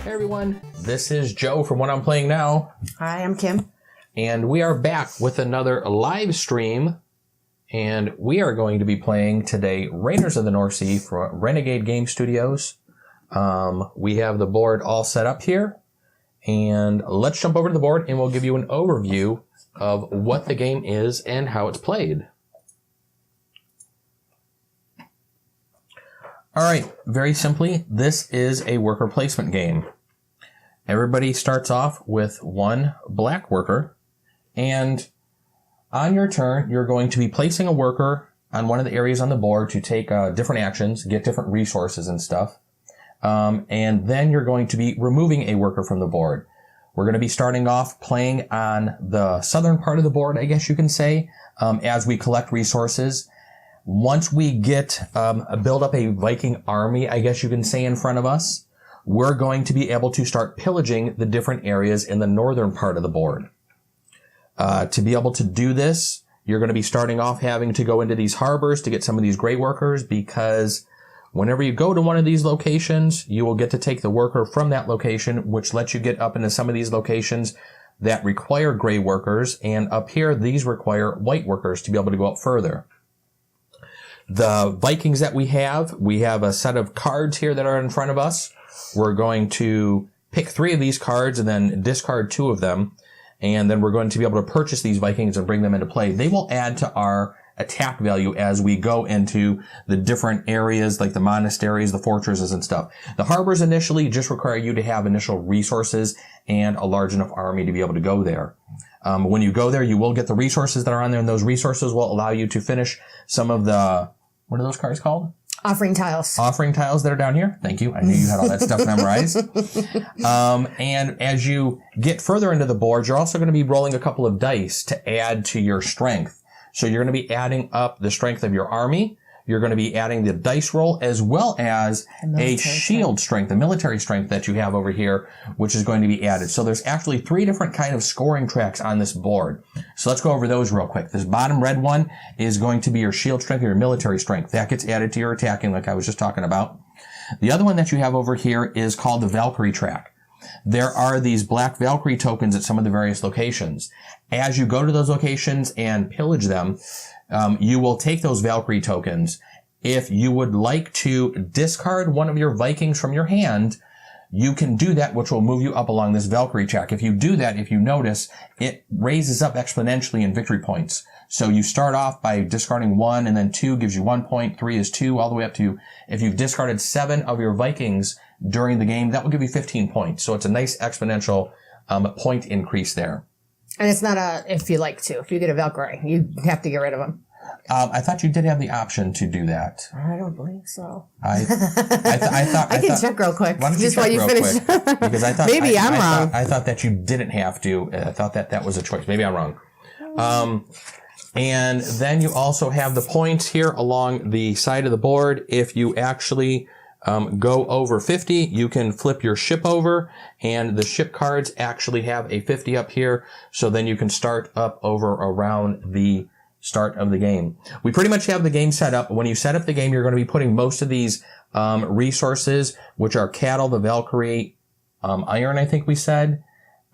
Hey everyone, this is Joe from What I'm Playing Now. Hi, I'm Kim. And we are back with another live stream. And we are going to be playing today Raiders of the North Sea for Renegade Game Studios. We have the board all set up here. And let's jump over to the board and we'll give you an overview of what the game is and how it's played. All right, very simply, this is a worker placement game. Everybody starts off with one black worker, and on your turn, you're going to be placing a worker on one of the areas on the board to take different actions, get different resources and stuff, and then you're going to be removing a worker from the board. We're going to be starting off playing on the southern part of the board, I guess you can say, as we collect resources. Once we get build up a Viking army, I guess you can say, in front of us, we're going to be able to start pillaging the different areas in the northern part of the board. To be able to do this, you're going to be starting off having to go into these harbors to get some of these gray workers, because whenever you go to one of these locations, you will get to take the worker from that location, which lets you get up into some of these locations that require gray workers, and up here, these require white workers to be able to go up further. The Vikings that we have a set of cards here that are in front of us. We're going to pick 3 of these cards and then discard 2 of them. And then we're going to be able to purchase these Vikings and bring them into play. They will add to our attack value as we go into the different areas, like the monasteries, the fortresses and stuff. The harbors initially just require you to have initial resources and a large enough army to be able to go there. When you go there, you will get the resources that are on there, and those resources will allow you to finish some of the... What are those cards called? Offering tiles. Offering tiles that are down here. Thank you. I knew you had all that stuff memorized. And as you get further into the board, you're also going to be rolling a couple of dice to add to your strength. So you're going to be adding up the strength of your army. You're going to be adding the dice roll as well as a shield strength, the military strength that you have over here, which is going to be added. So there's actually 3 different kind of scoring tracks on this board. So let's go over those real quick. This bottom red one is going to be your shield strength or your military strength. That gets added to your attacking, like I was just talking about. The other one that you have over here is called the Valkyrie track. There are these black Valkyrie tokens at some of the various locations. As you go to those locations and pillage them, you will take those Valkyrie tokens. If you would like to discard one of your Vikings from your hand, you can do that, which will move you up along this Valkyrie track. If you do that, if you notice, it raises up exponentially in victory points. So you start off by discarding 1, and then 2 gives you 1 point, 3 is 2, all the way up to, if you've discarded 7 of your Vikings during the game, that will give you 15 points. So it's a nice exponential point increase there. And it's not a if you like to. If you get a Valkyrie, you have to get rid of them. I thought you did have the option to do that. I don't believe so. I thought I can check real quick. Why don't you just check while you real finish. quick? Because I thought maybe I'm wrong. I thought that you didn't have to. I thought that was a choice. Maybe I'm wrong. And then you also have the points here along the side of the board. If you actually go over 50, you can flip your ship over, and the ship cards actually have a 50 up here. So then you can start up over around the start of the game. We pretty much have the game set up. When you set up the game, you're going to be putting most of these resources, which are cattle, the Valkyrie, iron, I think we said,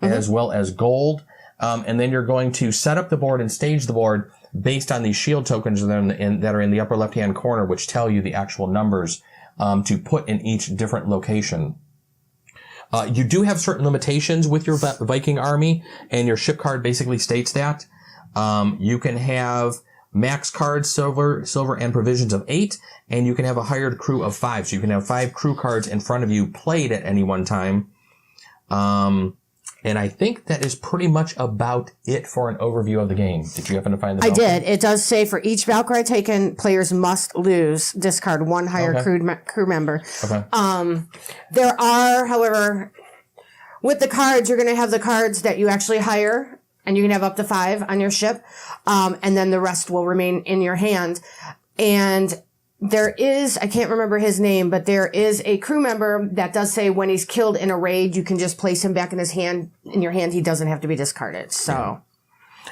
as well as gold. And then you're going to set up the board and stage the board based on these shield tokens that are in the upper left-hand corner, which tell you the actual numbers to put in each different location. You do have certain limitations with your Viking army, and your ship card basically states that. You can have max cards, silver, and provisions of 8, and you can have a hired crew of 5. So you can have 5 crew cards in front of you played at any one time. And I think that is pretty much about it for an overview of the game. Did you happen to find the Valkyrie? I did. It does say for each Valkyrie taken, players must discard 1 hired crew member. Okay. There are, however, with the cards, you're going to have the cards that you actually hire, and you can have up to 5 on your ship, and then the rest will remain in your hand. And there is, I can't remember his name, but there is a crew member that does say when he's killed in a raid, you can just place him back in your hand. He doesn't have to be discarded. So,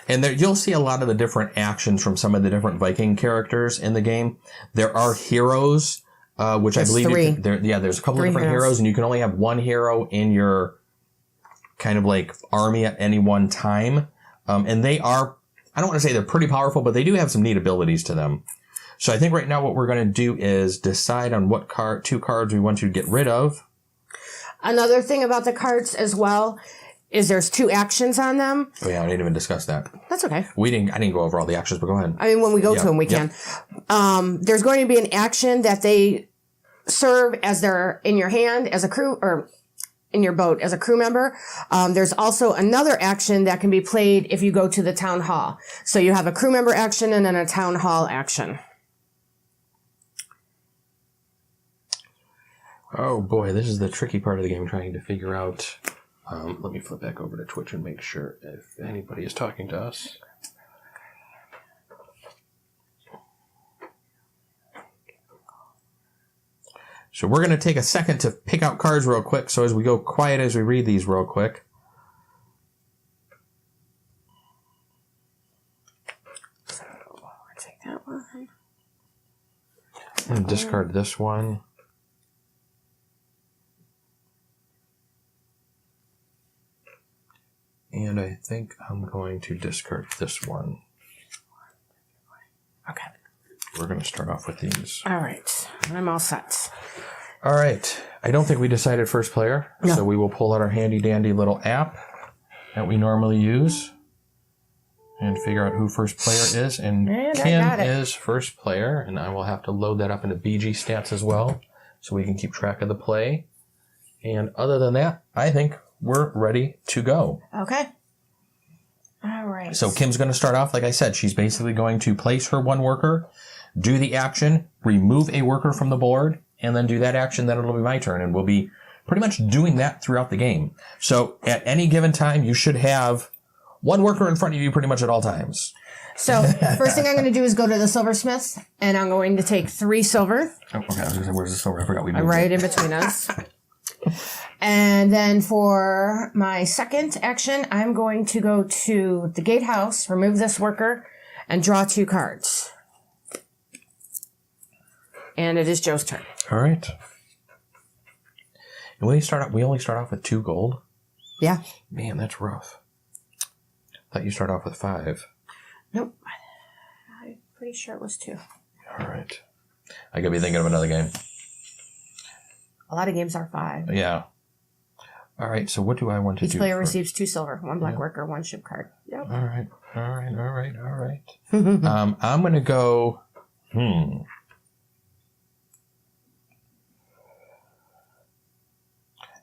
and there, you'll see a lot of the different actions from some of the different Viking characters in the game. There are heroes which There's I believe three. there's a couple of Three different heroes, and you can only have one hero in your kind of like army at any one time. And they are, I don't want to say they're pretty powerful, but they do have some neat abilities to them. So I think right now what we're going to do is decide on what two cards we want to get rid of. Another thing about the cards as well is there's 2 actions on them. Oh yeah, I didn't even discuss that. That's okay. I didn't go over all the actions, but go ahead. I mean, when we go to them, we can. There's going to be an action that they serve as they're in your hand as a crew, or in your boat as a crew member. There's also another action that can be played if you go to the town hall. So you have a crew member action and then a town hall action. Oh boy, this is the tricky part of the game, trying to figure out. Let me flip back over to Twitch and make sure if anybody is talking to us. So we're going to take a second to pick out cards real quick. So as we go quiet as we read these real quick. So I'll take that one. And discard this one. And I think I'm going to discard this one. Okay. We're going to start off with these. All right. I'm all set. All right. I don't think we decided first player. No. So we will pull out our handy dandy little app that we normally use and figure out who first player is. And Kim is first player. And I will have to load that up into BG stats as well so we can keep track of the play. And other than that, I think we're ready to go. Okay. All right. So Kim's going to start off. Like I said, she's basically going to place her one worker, do the action, remove a worker from the board, and then do that action. Then it'll be my turn, and we'll be pretty much doing that throughout the game. So at any given time, you should have one worker in front of you pretty much at all times. So first thing I'm going to do is go to the silversmith, and I'm going to take 3 silver. Oh, okay. I was going to say, where's the silver? I forgot we moved Right it. in between us. And then for my second action, I'm going to go to the gatehouse, remove this worker, and draw 2 cards. And it is Joe's turn. All right. And we only start off with 2 gold? Yeah. Man, that's rough. Thought you start off with 5. Nope. I'm pretty sure it was 2. All right. I could be thinking of another game. A lot of games are 5. Yeah. All right, so what do I want to do? Each player receives 2 silver, 1 black worker, 1 ship card. Yep. All right. I'm going to go... At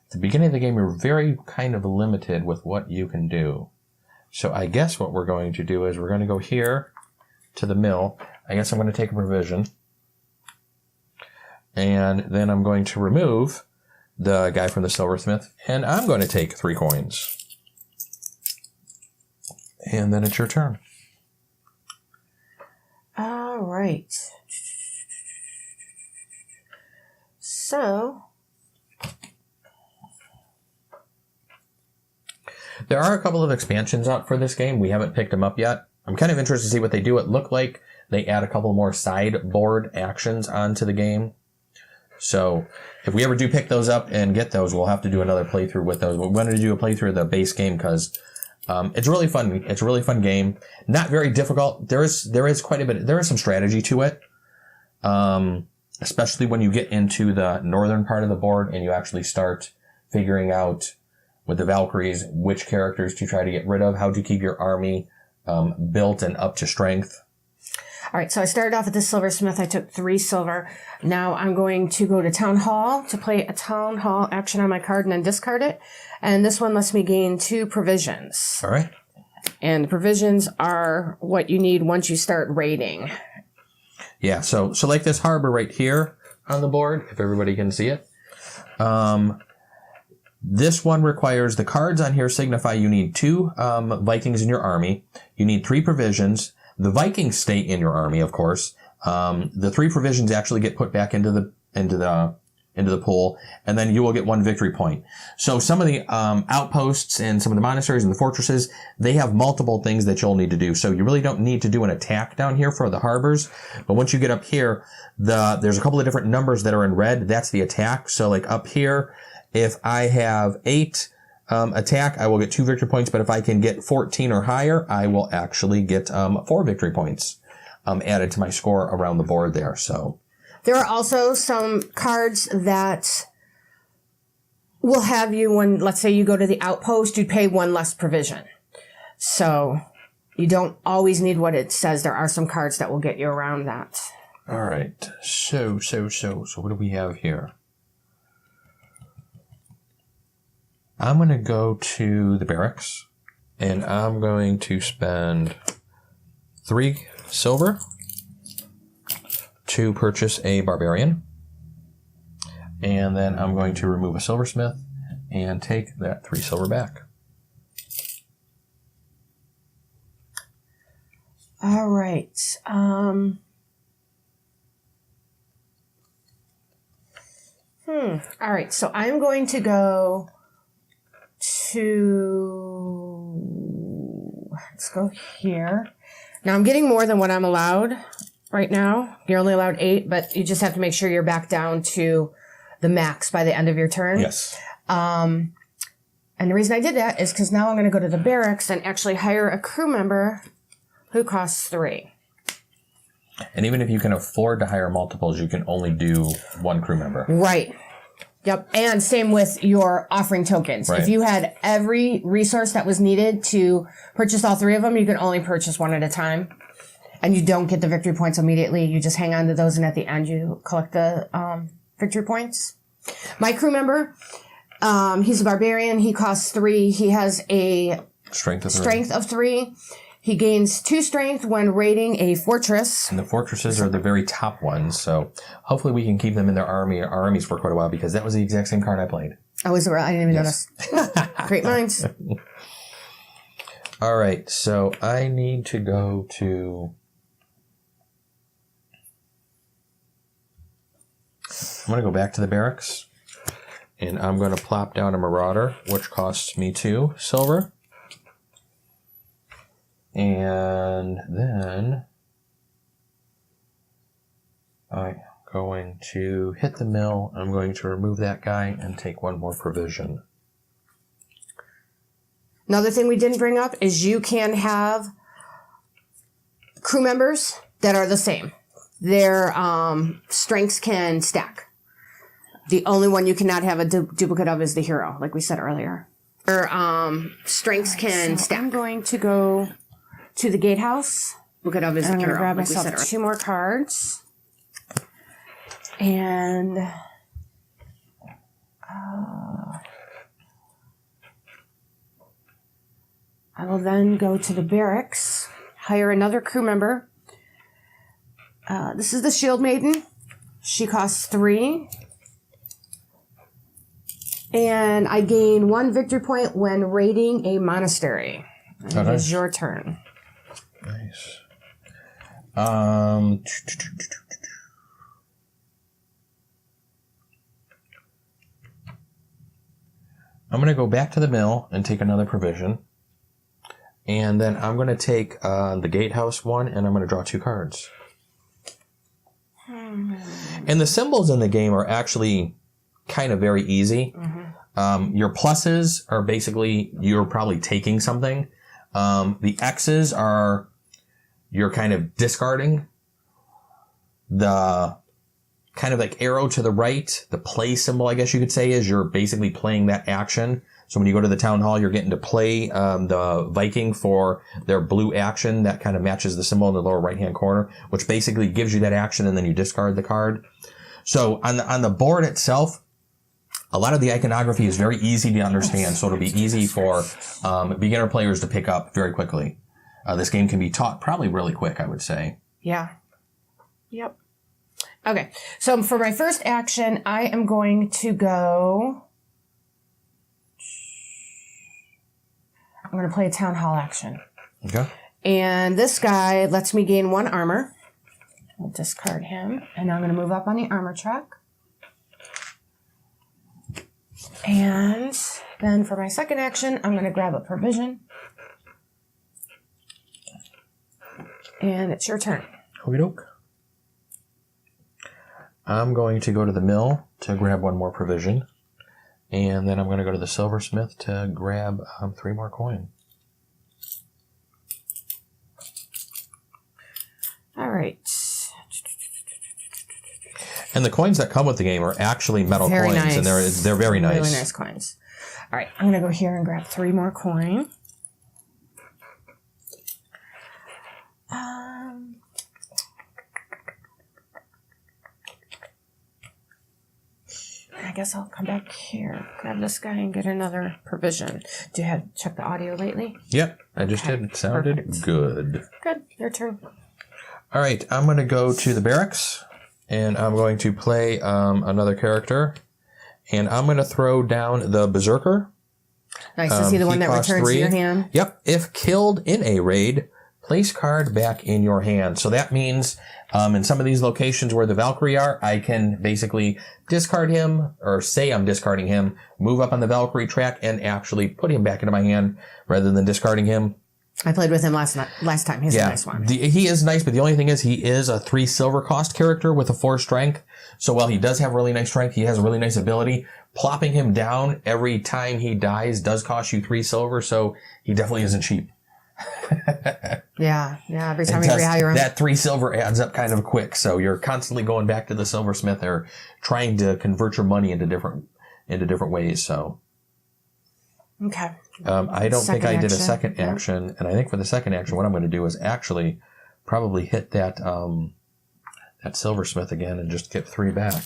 the beginning of the game, you're very kind of limited with what you can do. So I guess what we're going to do is we're going to go here to the mill. I guess I'm going to take a provision. And then I'm going to remove the guy from the silversmith, and I'm going to take 3 coins. And then it's your turn. All right. So there are a couple of expansions out for this game. We haven't picked them up yet. I'm kind of interested to see what they do. It looked like they add a couple more sideboard actions onto the game. So if we ever do pick those up and get those, we'll have to do another playthrough with those. We wanted to do a playthrough of the base game because it's really fun. It's a really fun game. Not very difficult. There is quite a bit. There is some strategy to it, especially when you get into the northern part of the board and you actually start figuring out with the Valkyries which characters to try to get rid of, how to keep your army built and up to strength. all right, so I started off at the silversmith. I took 3 silver. Now I'm going to go to town hall to play a town hall action on my card and then discard it. And this one lets me gain 2 provisions. All right. And the provisions are what you need once you start raiding. Yeah, so like this harbor right here on the board, if everybody can see it. This one requires the cards on here signify you need 2 Vikings in your army. You need 3 provisions. The Vikings stay in your army, of course. The 3 provisions actually get put back into the into the pool, and then you will get 1 victory point. So some of the outposts and some of the monasteries and the fortresses, they have multiple things that you'll need to do. So you really don't need to do an attack down here for the harbors. But once you get up here, there's a couple of different numbers that are in red. That's the attack. So like up here, if I have 8 attack, I will get 2 victory points. But if I can get 14 or higher, I will actually get 4 victory points added to my score around the board there. So there are also some cards that will have you, when, let's say you go to the outpost, you pay 1 less provision. So you don't always need what it says. There are some cards that will get you around that. All right. So what do we have here? I'm going to go to the barracks, and I'm going to spend 3 silver to purchase a barbarian. And then I'm going to remove a silversmith and take that 3 silver back. All right. All right. So I'm going to go to, let's go here. Now I'm getting more than what I'm allowed right now. You're only allowed 8, but you just have to make sure you're back down to the max by the end of your turn. Yes. And the reason I did that is because now I'm going to go to the barracks and actually hire a crew member who costs 3. And even if you can afford to hire multiples, you can only do 1 crew member. Right. Yep. And same with your offering tokens. Right. If you had every resource that was needed to purchase all 3 of them, you can only purchase 1 at a time. And you don't get the victory points immediately. You just hang on to those, and at the end you collect the victory points. My crew member, he's a barbarian. He costs 3. He has a strength of 3. He gains 2 strength when raiding a fortress. And the fortresses are the very top ones, so hopefully we can keep them in their army, our armies for quite a while, because that was the exact same card I played. Oh, is it? I didn't even notice. Great minds. All right, so I need to go to... I'm going to go back to the barracks, and I'm going to plop down a marauder, which costs me 2 silver. And then I'm going to hit the mill. I'm going to remove that guy and take 1 more provision. Another thing we didn't bring up is you can have crew members that are the same. Their strengths can stack. The only one you cannot have a duplicate of is the hero, like we said earlier. Or strengths can stack. I'm going to go to the gatehouse. Look it up as the hero. I'm going to grab myself 2 more cards. And I will then go to the barracks, hire another crew member. This is the Shield Maiden. She costs 3. And I gain 1 victory point when raiding a monastery. It is your turn. Nice. I'm going to go back to the mill and take another provision. And then I'm going to take the gatehouse one, and I'm going to draw 2 cards. And the symbols in the game are actually kind of very easy. Your pluses are basically you're probably taking something. The X's are you're kind of discarding. The kind of like arrow to the right, the play symbol, I guess you could say, is you're basically playing that action. So when you go to the town hall, you're getting to play the Viking for their blue action that kind of matches the symbol in the lower right-hand corner, which basically gives you that action, and then you discard the card. So on the board itself, a lot of the iconography is very easy to understand, so it'll be easy for beginner players to pick up very quickly. This game can be taught probably really quick, I would say. Yeah. Yep. Okay, so for my first action, I am going to go... I'm going to play a town hall action. Okay. And this guy lets me gain 1 armor. I'll discard him. And now I'm going to move up on the armor track. And then for my second action, I'm going to grab a provision. And it's your turn. Okey doke. I'm going to go to the mill to grab one more provision. And then I'm going to go to the silversmith to grab 3 more coin. All right. And the coins that come with the game are actually metal Very coins, nice. and they're very nice. Really nice coins. All right, I'm going to go here and grab 3 more coin. I guess I'll come back here, grab this guy, and get another provision. Do you have checked the audio lately? Yep, I just did. It sounded Perfect. good. Good, your turn. All right, I'm going to go to the barracks, and I'm going to play another character, and I'm going to throw down the Berserker. Nice to see the one that costs returns 3. to your hand. Yep, if killed in a raid, place card back in your hand. So that means in some of these locations where the Valkyrie are, I can basically discard him, or say I'm discarding him, move up on the Valkyrie track, and actually put him back into my hand rather than discarding him. I played with him last time. He's a nice one. He is nice, but the only thing is he is a 3 silver cost character with a 4 strength. So while he does have really nice strength, he has a really nice ability. Plopping him down every time he dies does cost you 3 silver, so he definitely isn't cheap. Yeah. Every time you rehire him. That 3 silver adds up kind of quick, so you're constantly going back to the silversmith or trying to convert your money into different ways. So okay. I don't think I did a second action, and I think for the second action, what I'm going to do is actually probably hit that silversmith again and just get 3 back,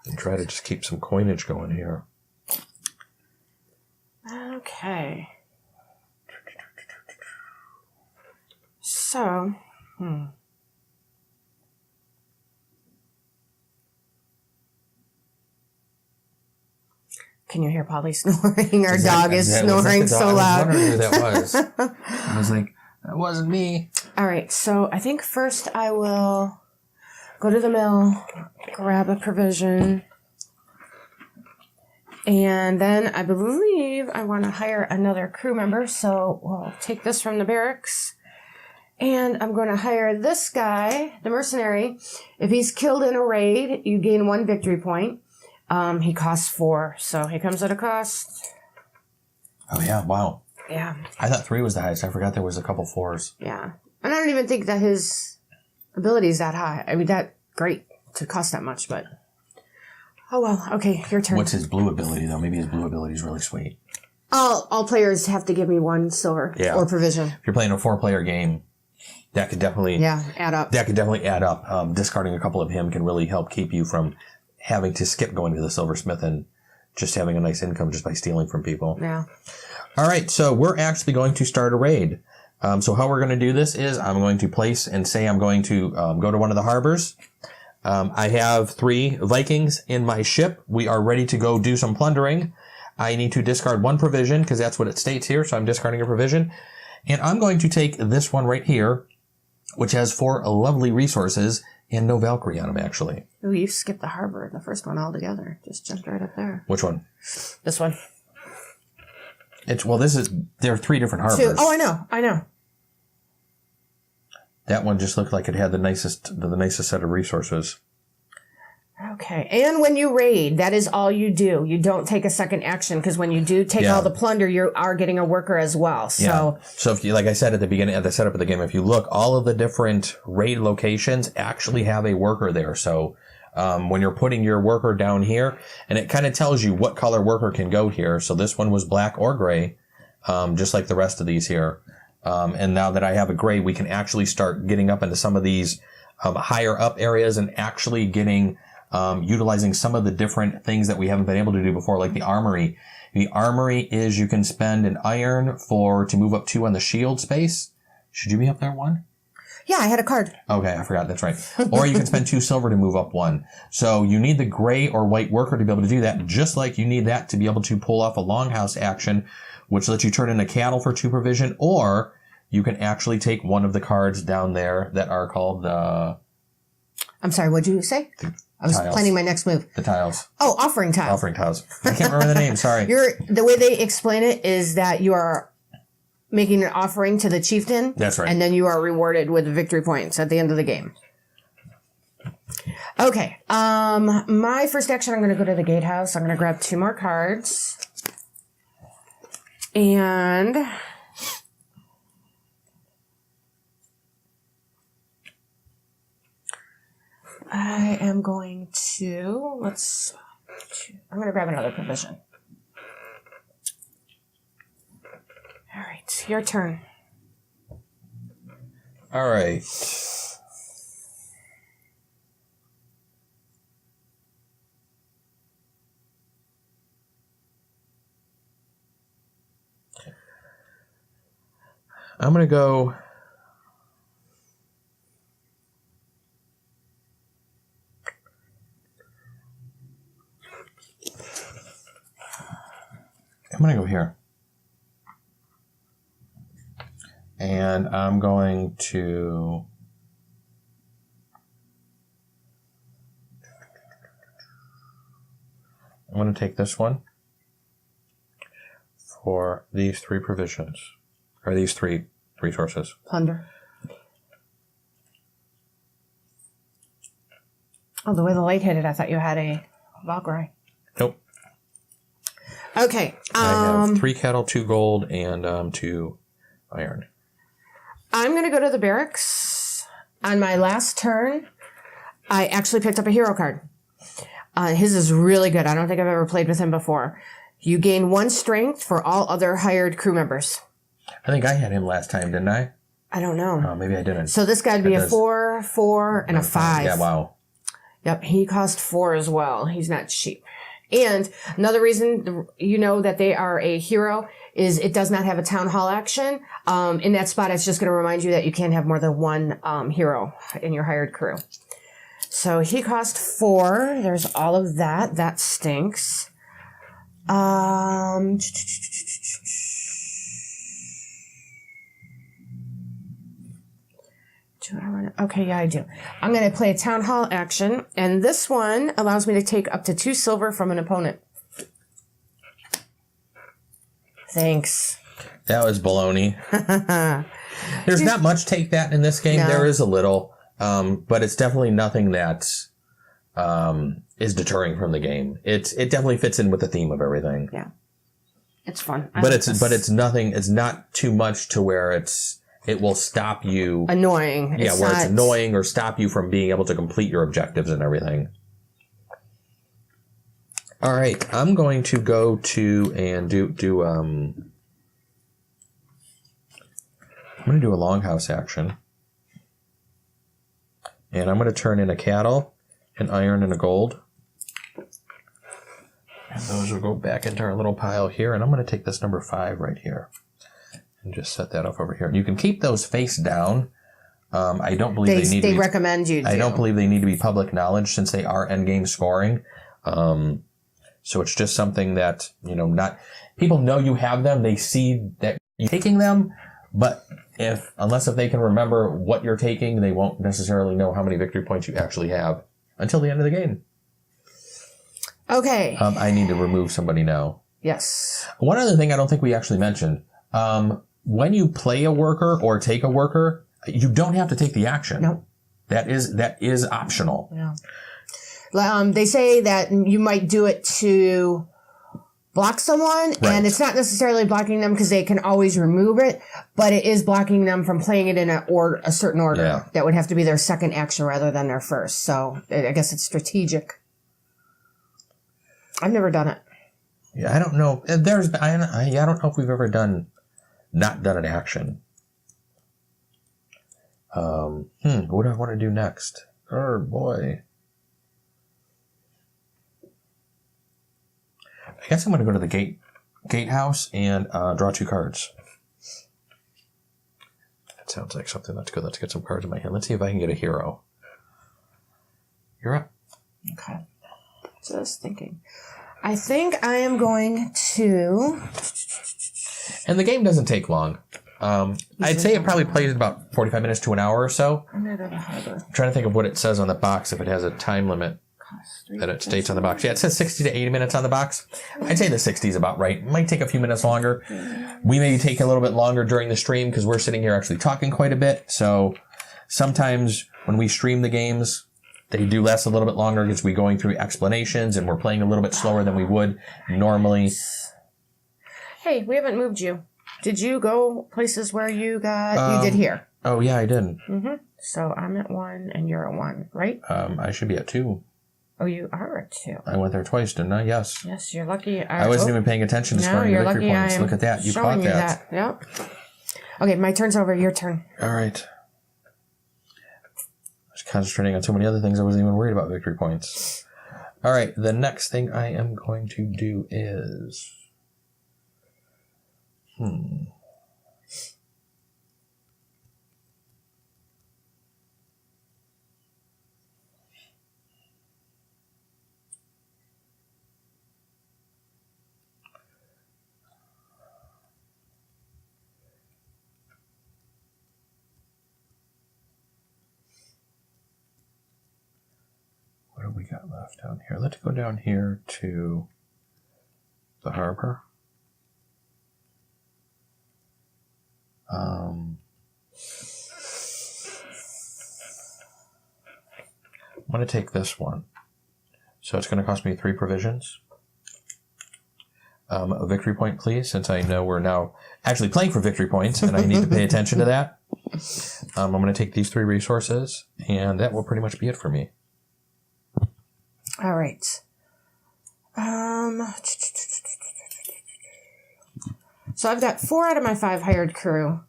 and try to just keep some coinage going here. Okay. So, Can you hear Polly snoring? Our dog is snoring so loud. I was wondering who that was. I was like, that wasn't me. All right, so I think first I will go to the mill, grab a provision, and then I believe I want to hire another crew member, so we'll take this from the barracks, and I'm going to hire this guy, the mercenary. If he's killed in a raid, you gain 1 victory point. He costs 4, so he comes at a cost. Oh, yeah, wow. Yeah. I thought 3 was the highest. I forgot there was a couple 4s. Yeah. And I don't even think that his ability is that high. I mean, that great to cost that much, but... Oh, well. Okay, your turn. What's his blue ability, though? Maybe his blue ability is really sweet. All players have to give me 1 silver or provision. If you're playing a 4-player game, that could definitely... add up. That could definitely add up. Discarding a couple of him can really help keep you from having to skip going to the silversmith and just having a nice income just by stealing from people. Yeah. All right, so we're actually going to start a raid. So how we're going to do this is I'm going to place and say I'm going to go to one of the harbors. I have 3 Vikings in my ship. We are ready to go do some plundering. I need to discard 1 provision because that's what it states here, so I'm discarding a provision. And I'm going to take this one right here, which has 4 lovely resources and no Valkyrie on them, actually. Ooh, you skipped the harbor, the first one altogether. Just jumped right up there. Which one? This one. There are 3 different harbors. 2. Oh, I know. That one just looked like it had the nicest set of resources. Okay. And when you raid, that is all you do. You don't take a second action because when you do take all the plunder, you are getting a worker as well. So, So if you, like I said at the beginning, at the setup of the game, if you look, all of the different raid locations actually have a worker there. So when you're putting your worker down here, and it kind of tells you what color worker can go here. So this one was black or gray, just like the rest of these here. And now that I have a gray, we can actually start getting up into some of these higher up areas and actually getting utilizing some of the different things that we haven't been able to do before, like the armory. The armory is you can spend an iron to move up 2 on the shield space. Should you be up there 1? yeah, I had a card. Okay, I forgot. That's right. Or you can spend 2 silver to move up 1. So you need the gray or white worker to be able to do that, just like you need that to be able to pull off a longhouse action, which lets you turn into cattle for 2 provision, or you can actually take one of the cards down there that are called the... I'm sorry, what'd you say? I was planning my next move. The tiles. Oh, offering tile. Offering tiles. I can't remember the name. Sorry. The way they explain it is that you are making an offering to the chieftain. That's right. And then you are rewarded with victory points at the end of the game. Okay. My first action, I'm going to go to the gatehouse. I'm going to grab 2 more cards. And I am going to, I'm going to grab another provision. All right, your turn. All right. I'm going to go. I'm going to go here. And I'm going to. I'm going to take this one for these 3 provisions. Or these three resources. Plunder. Oh, the way the light hit it, I thought you had a Valkyrie. Nope. Okay. I have 3 cattle, 2 gold, and 2 iron. I'm going to go to the barracks. On my last turn, I actually picked up a hero card. His is really good. I don't think I've ever played with him before. You gain 1 strength for all other hired crew members. I think I had him last time, didn't I? I don't know. Oh, maybe I didn't. So this guy would be a 4, 4, and a 5. Yeah, wow. Yep, he cost 4 as well. He's not cheap. And another reason you know that they are a hero is it does not have a town hall action. In that spot, it's just going to remind you that you can't have more than 1 hero in your hired crew. So he cost 4. There's all of that. That stinks. Do I want to? Okay, yeah, I do. I'm going to play a town hall action, and this one allows me to take up to 2 silver from an opponent. Thanks. That was baloney. There's not much take that in this game. No. There is a little, but it's definitely nothing that is deterring from the game. It definitely fits in with the theme of everything. Yeah, it's fun. But it's nothing. It's not too much to where it will stop you. Annoying. Yeah, where it's annoying or stop you from being able to complete your objectives and everything. All right, I'm going to go to and do I'm going to do a longhouse action. And I'm going to turn in a cattle, an iron, and a gold. And those will go back into our little pile here. And I'm going to take this number 5 right here. And just set that up over here. You can keep those face down. I don't believe they need to be, recommend you do. I don't believe they need to be public knowledge since they are endgame scoring. So it's just something that, not people know you have them. They see that you're taking them, but unless they can remember what you're taking, they won't necessarily know how many victory points you actually have until the end of the game. Okay. I need to remove somebody now. Yes. One other thing I don't think we actually mentioned. When you play a worker or take a worker, you don't have to take the action. Nope. That is optional. Yeah. They say that you might do it to block someone, right. And it's not necessarily blocking them because they can always remove it, but it is blocking them from playing it in a certain order. Yeah. That would have to be their second action rather than their first. So I guess it's strategic. I've never done it. Yeah, I don't know. I don't know if we've ever not done an action. What do I want to do next? Oh boy. I guess I'm going to go to the gatehouse and draw 2 cards. That sounds like something that's good. Let's get some cards in my hand. Let's see if I can get a hero. You're up. Okay. Just thinking. I think I am going to... And the game doesn't take long. I'd say it probably plays about 45 minutes to an hour or so. I'm going to go to harbor. I'm trying to think of what it says on the box if it has a time limit. that it states on the box. Yeah, it says 60 to 80 minutes on the box. I'd say the 60 is about right. It might take a few minutes longer. We may take a little bit longer during the stream because we're sitting here actually talking quite a bit. So sometimes when we stream the games, they do last a little bit longer because we're going through explanations and we're playing a little bit slower than we would normally. Hey, we haven't moved you. Did you go places where you did here? Oh, yeah, I did. Mm-hmm. So I'm at 1 and you're at 1, right? I should be at 2. Oh, you are at 2. I went there twice, didn't I? Yes. Yes, you're lucky. I wasn't even paying attention to scoring the victory points. Look at that. You caught that. Yep. Okay, my turn's over. Your turn. All right. I was concentrating on so many other things I wasn't even worried about victory points. All right, the next thing I am going to do is... What do we got left down here? Let's go down here to the harbor. I'm going to take this one. So it's going to cost me 3 provisions. A victory point, please, since I know we're now actually playing for victory points and I need to pay attention to that. I'm going to take these 3 resources, and that will pretty much be it for me. All right. So I've got 4 out of my 5 hired crew.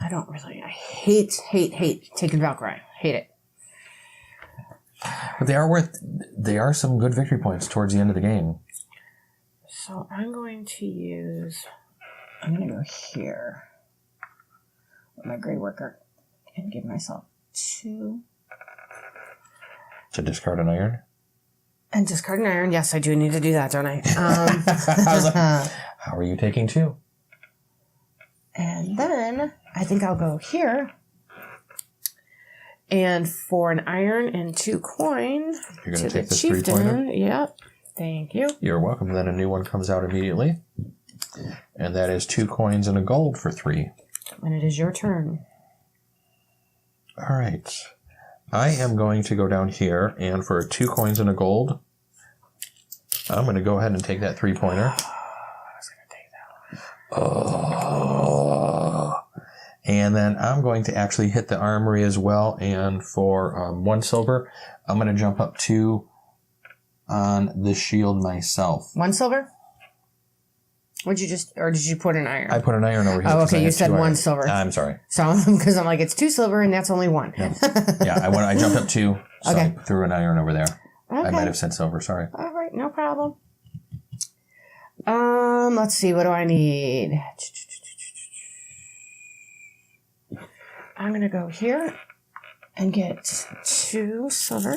I hate taking Valkyrie. Hate it. But they are some good victory points towards the end of the game. So I'm going to go here with my gray worker and give myself 2. To discard an iron? And discard an iron. Yes, I do need to do that, don't I? I was like, how are you taking 2? And then I think I'll go here. And for an iron and 2 coin, you're going to take this 3-pointer? Yep. Thank you. You're welcome. Then a new one comes out immediately. And that is 2 coins and a gold for 3. And it is your turn. All right. I am going to go down here, and for 2 coins and a gold, I'm going to go ahead and take that 3-pointer. I was going to take that one. And then I'm going to actually hit the armory as well, and for 1 silver, I'm going to jump up 2 on the shield myself. 1 silver? Or did you put an iron? I put an iron over here. Oh, okay. You said 1 silver. I'm sorry. So, because I'm like, it's 2 silver and that's only 1. No. Yeah, I jumped up 2, so okay. I threw an iron over there. Okay. I might have said silver, sorry. All right, no problem. Let's see, what do I need? I'm going to go here and get 2 silver.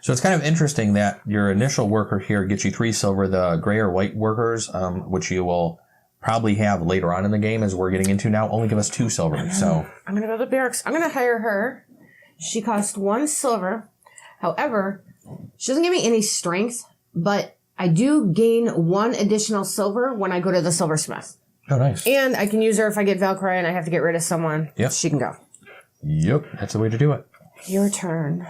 So it's kind of interesting that your initial worker here gets you 3 silver. The gray or white workers, which you will probably have later on in the game as we're getting into now, only give us 2 silver. So I'm going to go to the barracks. I'm going to hire her. She costs 1 silver. However, she doesn't give me any strength, but I do gain 1 additional silver when I go to the silversmith. Oh, nice. And I can use her if I get Valkyrie and I have to get rid of someone. Yep. She can go. Yep, that's the way to do it. Your turn.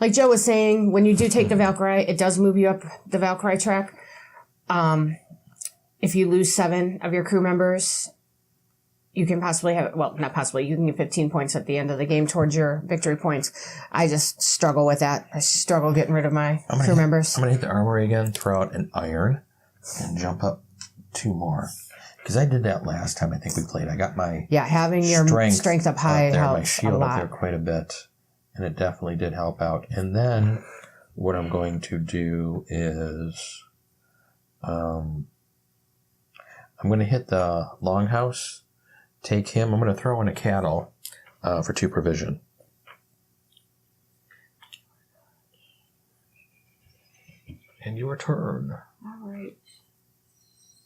Like Joe was saying, when you do take the Valkyrie, it does move you up the Valkyrie track. If you lose 7 of your crew members, you can possibly have, well, not possibly, you can get 15 points at the end of the game towards your victory points. I just struggle with that. I struggle getting rid of my crew members. I'm going to hit the armory again, throw out an iron, and jump up 2 more. Because I did that last time I think we played. I got my having your strength up high up there, helps my shield a lot. up there quite a bit. And it definitely did help out. And then what I'm going to do is I'm going to hit the longhouse, take him. I'm going to throw in a cattle for 2 provision. And your turn. All right.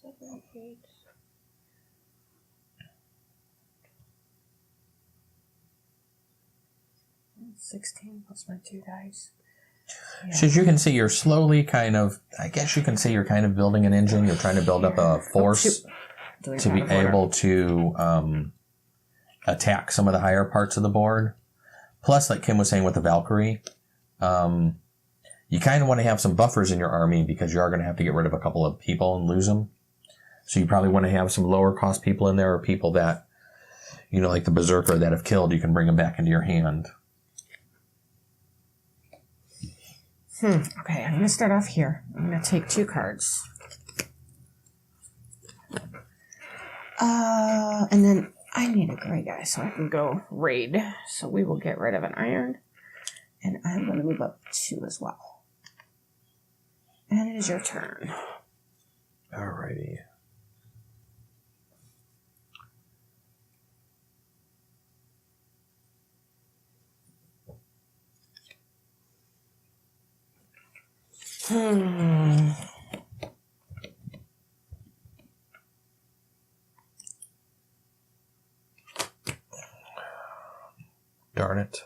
7, 8. $16 plus my 2 dice. Yeah. So as you can see, you're slowly kind of, I guess you can say you're kind of building an engine. You're trying to build up a force to be able to attack some of the higher parts of the board. Plus, like Kim was saying with the Valkyrie, you kind of want to have some buffers in your army because you are going to have to get rid of a couple of people and lose them. So you probably want to have some lower cost people in there, or people that, you know, like the Berserker that have killed, you can bring them back into your hand. Okay, I'm going to start off here. I'm going to take 2 cards. And then I need a gray guy so I can go raid. So we will get rid of an iron. And I'm going to move up 2 as well. And it is your turn. Alrighty. Darn it.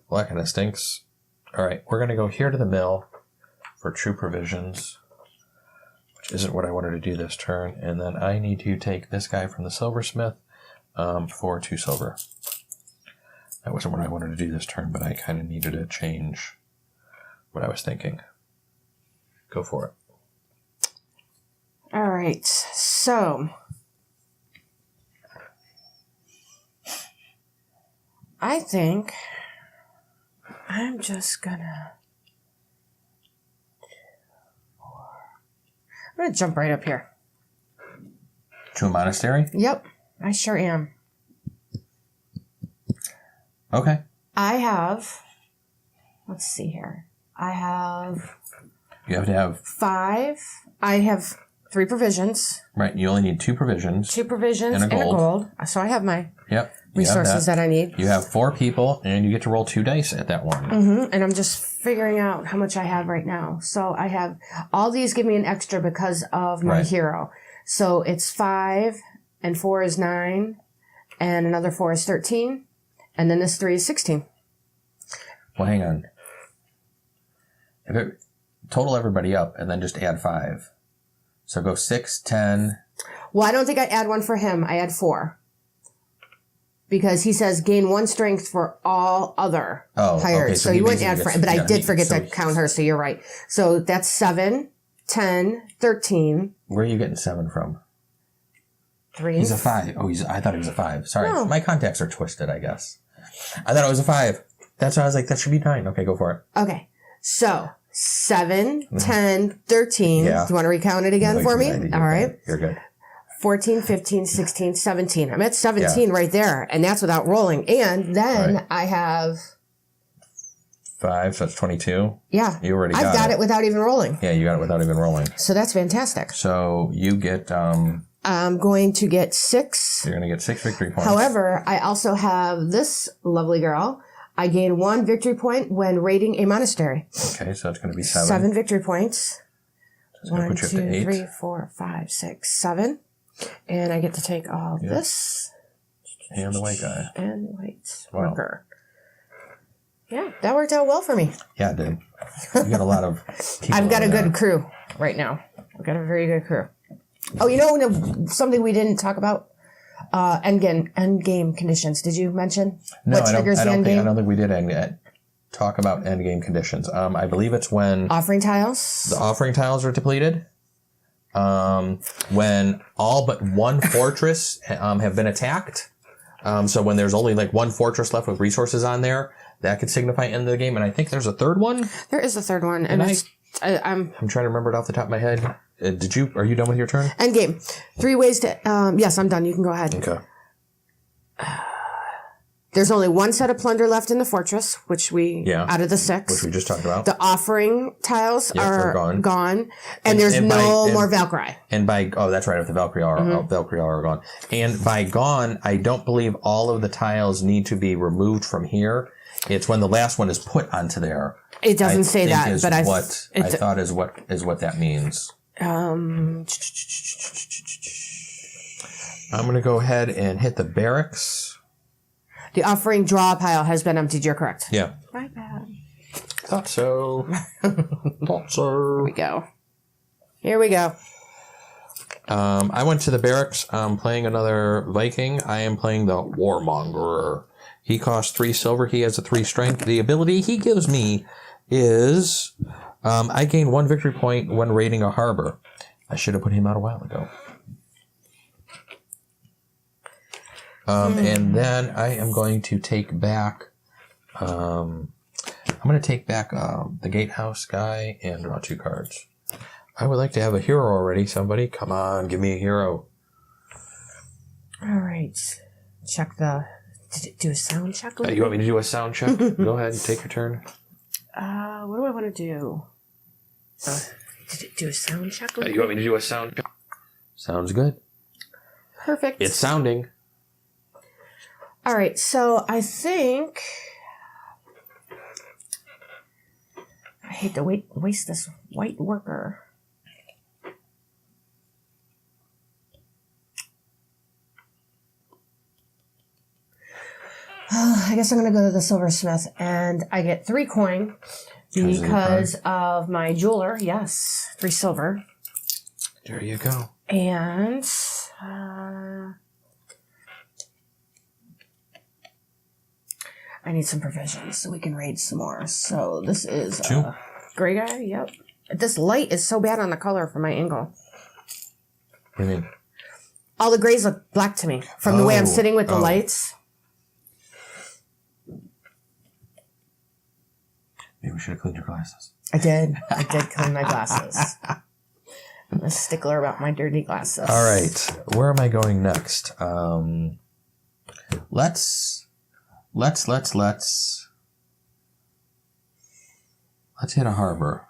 Well, that kind of stinks. All right, we're going to go here to the mill for 2 provisions, which isn't what I wanted to do this turn. And then I need to take this guy from the silversmith for 2 silver. That wasn't what I wanted to do this turn, but I kind of needed to change what I was thinking. Go for it. All right, so I think I'm just gonna... I'm gonna jump right up here. To a monastery? Yep, I sure am. Okay. I have... Let's see here. I have... You have to have... 5. I have 3 provisions. Right, you only need 2 provisions. 2 provisions and a gold. So I have my... Yep. Resources that I need. You have 4 people, and you get to roll 2 dice at that one. And I'm just figuring out how much I have right now. So I have, all these give me an extra because of my hero. So it's 5, and 4 is 9, and another 4 is 13, and then this 3 is 16. Well, hang on. Total everybody up, and then just add 5. So go 6, 10. Well, I don't think I add 1 for him. I add 4. Because he says gain 1 strength for all other hired. Okay, so you wouldn't add for him, but I did forget to count her, so you're right. So that's 7, 10, 13. Where are you getting 7 from? 3. He's a 5. Oh, I thought he was a 5. Sorry. No. My contacts are twisted, I guess. I thought it was a 5. That's why I was like, that should be 9. Okay, go for it. Okay. So 7, 10, 13. Yeah. Do you want to recount it again for me? All right. You're good. 14, 15, 16, 17. I'm at 17 right there, and that's without rolling. And then I have 5, so that's 22. Yeah. You already I've got it without even rolling. Yeah, you got it without even rolling. So that's fantastic. So you get... I'm going to get 6. You're going to get 6 victory points. However, I also have this lovely girl. I gain 1 victory point when raiding a monastery. Okay, so it's going to be 7. 7 victory points. So 1, 2, 3, 4, 5, 6, 7. And I get to take all this. And the white guy. And the white worker. Yeah, that worked out well for me. Yeah, it did. You got a lot of people. I've got a good crew right now. I've got a very good crew. Oh, you know something we didn't talk about? Endgame conditions. Did you mention what triggers the endgame? I don't think we did talk about endgame conditions. I believe it's when... Offering tiles? The offering tiles are depleted. When all but 1 fortress have been attacked. So when there's only like 1 fortress left with resources on there, that could signify end of the game. And I think there's a 3rd one. There is a 3rd one. And I'm trying to remember it off the top of my head. Are you done with your turn? Endgame. 3 ways to, yes, I'm done. You can go ahead. Okay. There's only one set of plunder left in the fortress, which out of the 6. Which we just talked about. The offering tiles are gone. And there's more Valkyrie. And that's right, if the Valkyrie are gone. And by gone, I don't believe all of the tiles need to be removed from here. It's when the last one is put onto there. It doesn't say that, but I thought is what that means. I'm going to go ahead and hit the barracks. The offering draw pile has been emptied. You're correct. Yeah. My bad. Thought so. Thought so. Here we go. I went to the barracks. I'm playing another Viking. I am playing the Warmonger. He costs 3 silver. He has a 3 strength. The ability he gives me is I gain 1 victory point when raiding a harbor. I should have put him out a while ago. And then I am going to take back, the gatehouse guy and draw 2 cards. I would like to have a hero already. Somebody, come on, give me a hero. All right. Check did it do a sound check? You want me to do a sound check? Go ahead and take your turn. What do I want to do? Did it do a sound check? You want me to do a sound check? Sounds good. Perfect. It's sounding. All right, so I think I hate to waste this white worker. I guess I'm going to go to the silversmith, and I get 3 coin because of my jeweler. Yes, 3 silver. There you go. And I need some provisions so we can raid some more. So this is gray guy. Yep. This light is so bad on the color for my angle. What do you mean? All the grays look black to me from the way I'm sitting with the lights. Maybe we should have cleaned your glasses. I did clean my glasses. I'm a stickler about my dirty glasses. All right. Where am I going next? Let's hit a harbor.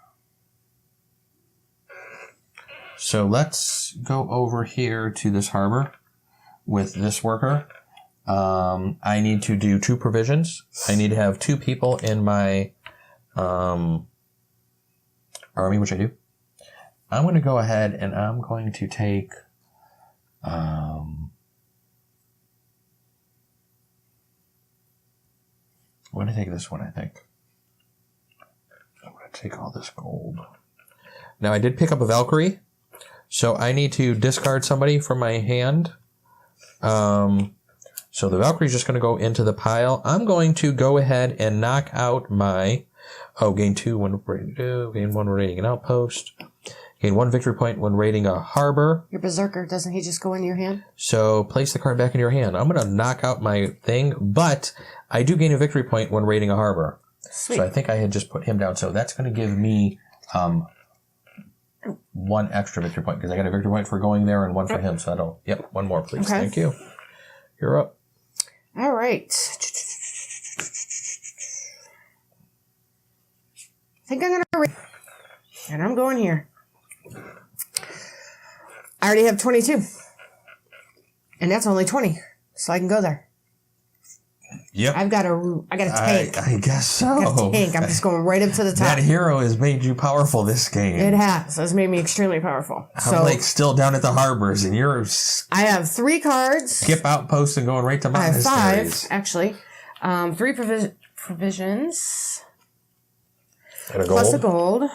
So let's go over here to this harbor with this worker. I need to do 2 provisions. I need to have 2 people in my army, which I do. I'm going to go ahead and I'm going to take I'm going to take this one, I think. I'm going to take all this gold. Now, I did pick up a Valkyrie, so I need to discard somebody from my hand. So the Valkyrie's just going to go into the pile. I'm going to go ahead and knock out my... gain 2 when raiding, gain 1 when raiding an outpost. Gain 1 victory point when raiding a harbor. Your berserker, doesn't he just go in your hand? So place the card back in your hand. I'm going to knock out my thing, but I do gain a victory point when raiding a harbor. Sweet. So I think I had just put him down. So that's going to give me 1 extra victory point because I got a victory point for going there and 1 for him. So I don't. Yep, 1 more, please. Okay. Thank you. You're up. All right. I think I'm going to read. And I'm going here. I already have 22. And that's only 20. So I can go there. Yep. I got a tank. I guess so. I got a tank. I'm just going right up to the top. That hero has made you powerful this game. It has. It's made me extremely powerful. I'm like still down at the harbors and you're... I have 3 cards. Skip outposts and going right to monasteries. I have 5, actually. 3 provisions. And a gold. Plus a gold.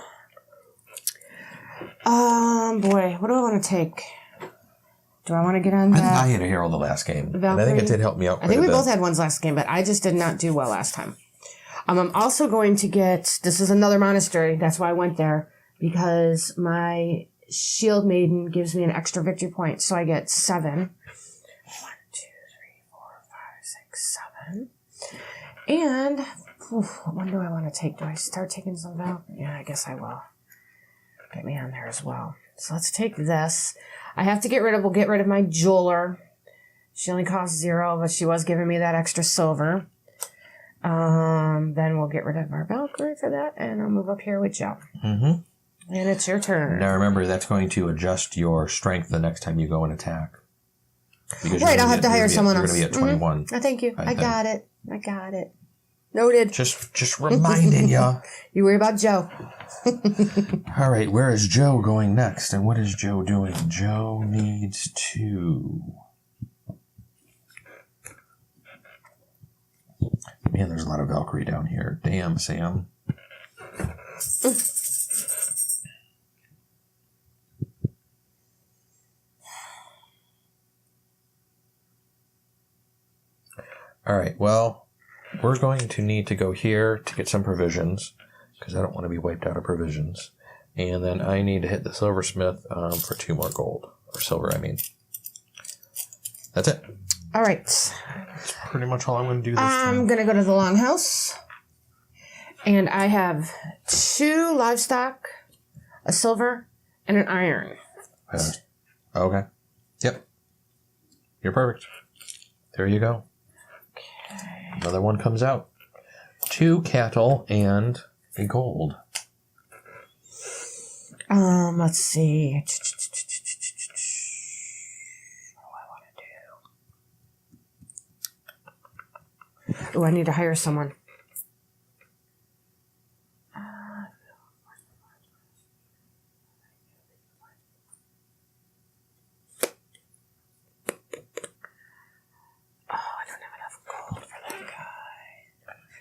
Boy, what do I want to take? Do I want to get on that? I think I had a hero the last game. Valkyrie. And I think it did help me out quite I think we a bit. both had ones last game, but I just did not do well last time. I'm also going to get... This is another monastery. That's why I went there. Because my shield maiden gives me an extra victory point. So I get 7. 1, 2, 3, 4, 5, 6, 7. And... what one do I want to take? Do I start taking some Valkyrie? Yeah, I guess I will. Get me on there as well. So let's take this. I have to get rid of my jeweler She only costs 0, but she was giving me that extra silver. Then we'll get rid of our Valkyrie for that, and I'll move up here with Joe. Mm-hmm. And it's your turn. Now remember, that's going to adjust your strength the next time you go and attack. Because right, I'll have to hire someone else. You're going to be at 21. Oh, thank you. I got it. Noted. Just reminding you. You worry about Joe. All right, where is Joe going next? And what is Joe doing? Joe needs to... Man, there's a lot of Valkyrie down here. Damn, Sam. All right, well, we're going to need to go here to get some provisions because I don't want to be wiped out of provisions. And then I need to hit the silversmith for 2 more gold. Or silver, I mean. That's it. All right. That's pretty much all I'm going to do this time. I'm going to go to the longhouse. And I have 2 livestock, a silver, and an iron. Okay. Yep. You're perfect. There you go. Okay. Another one comes out. 2 cattle and a gold. Let's see. What do I want to do? Oh, I need to hire someone.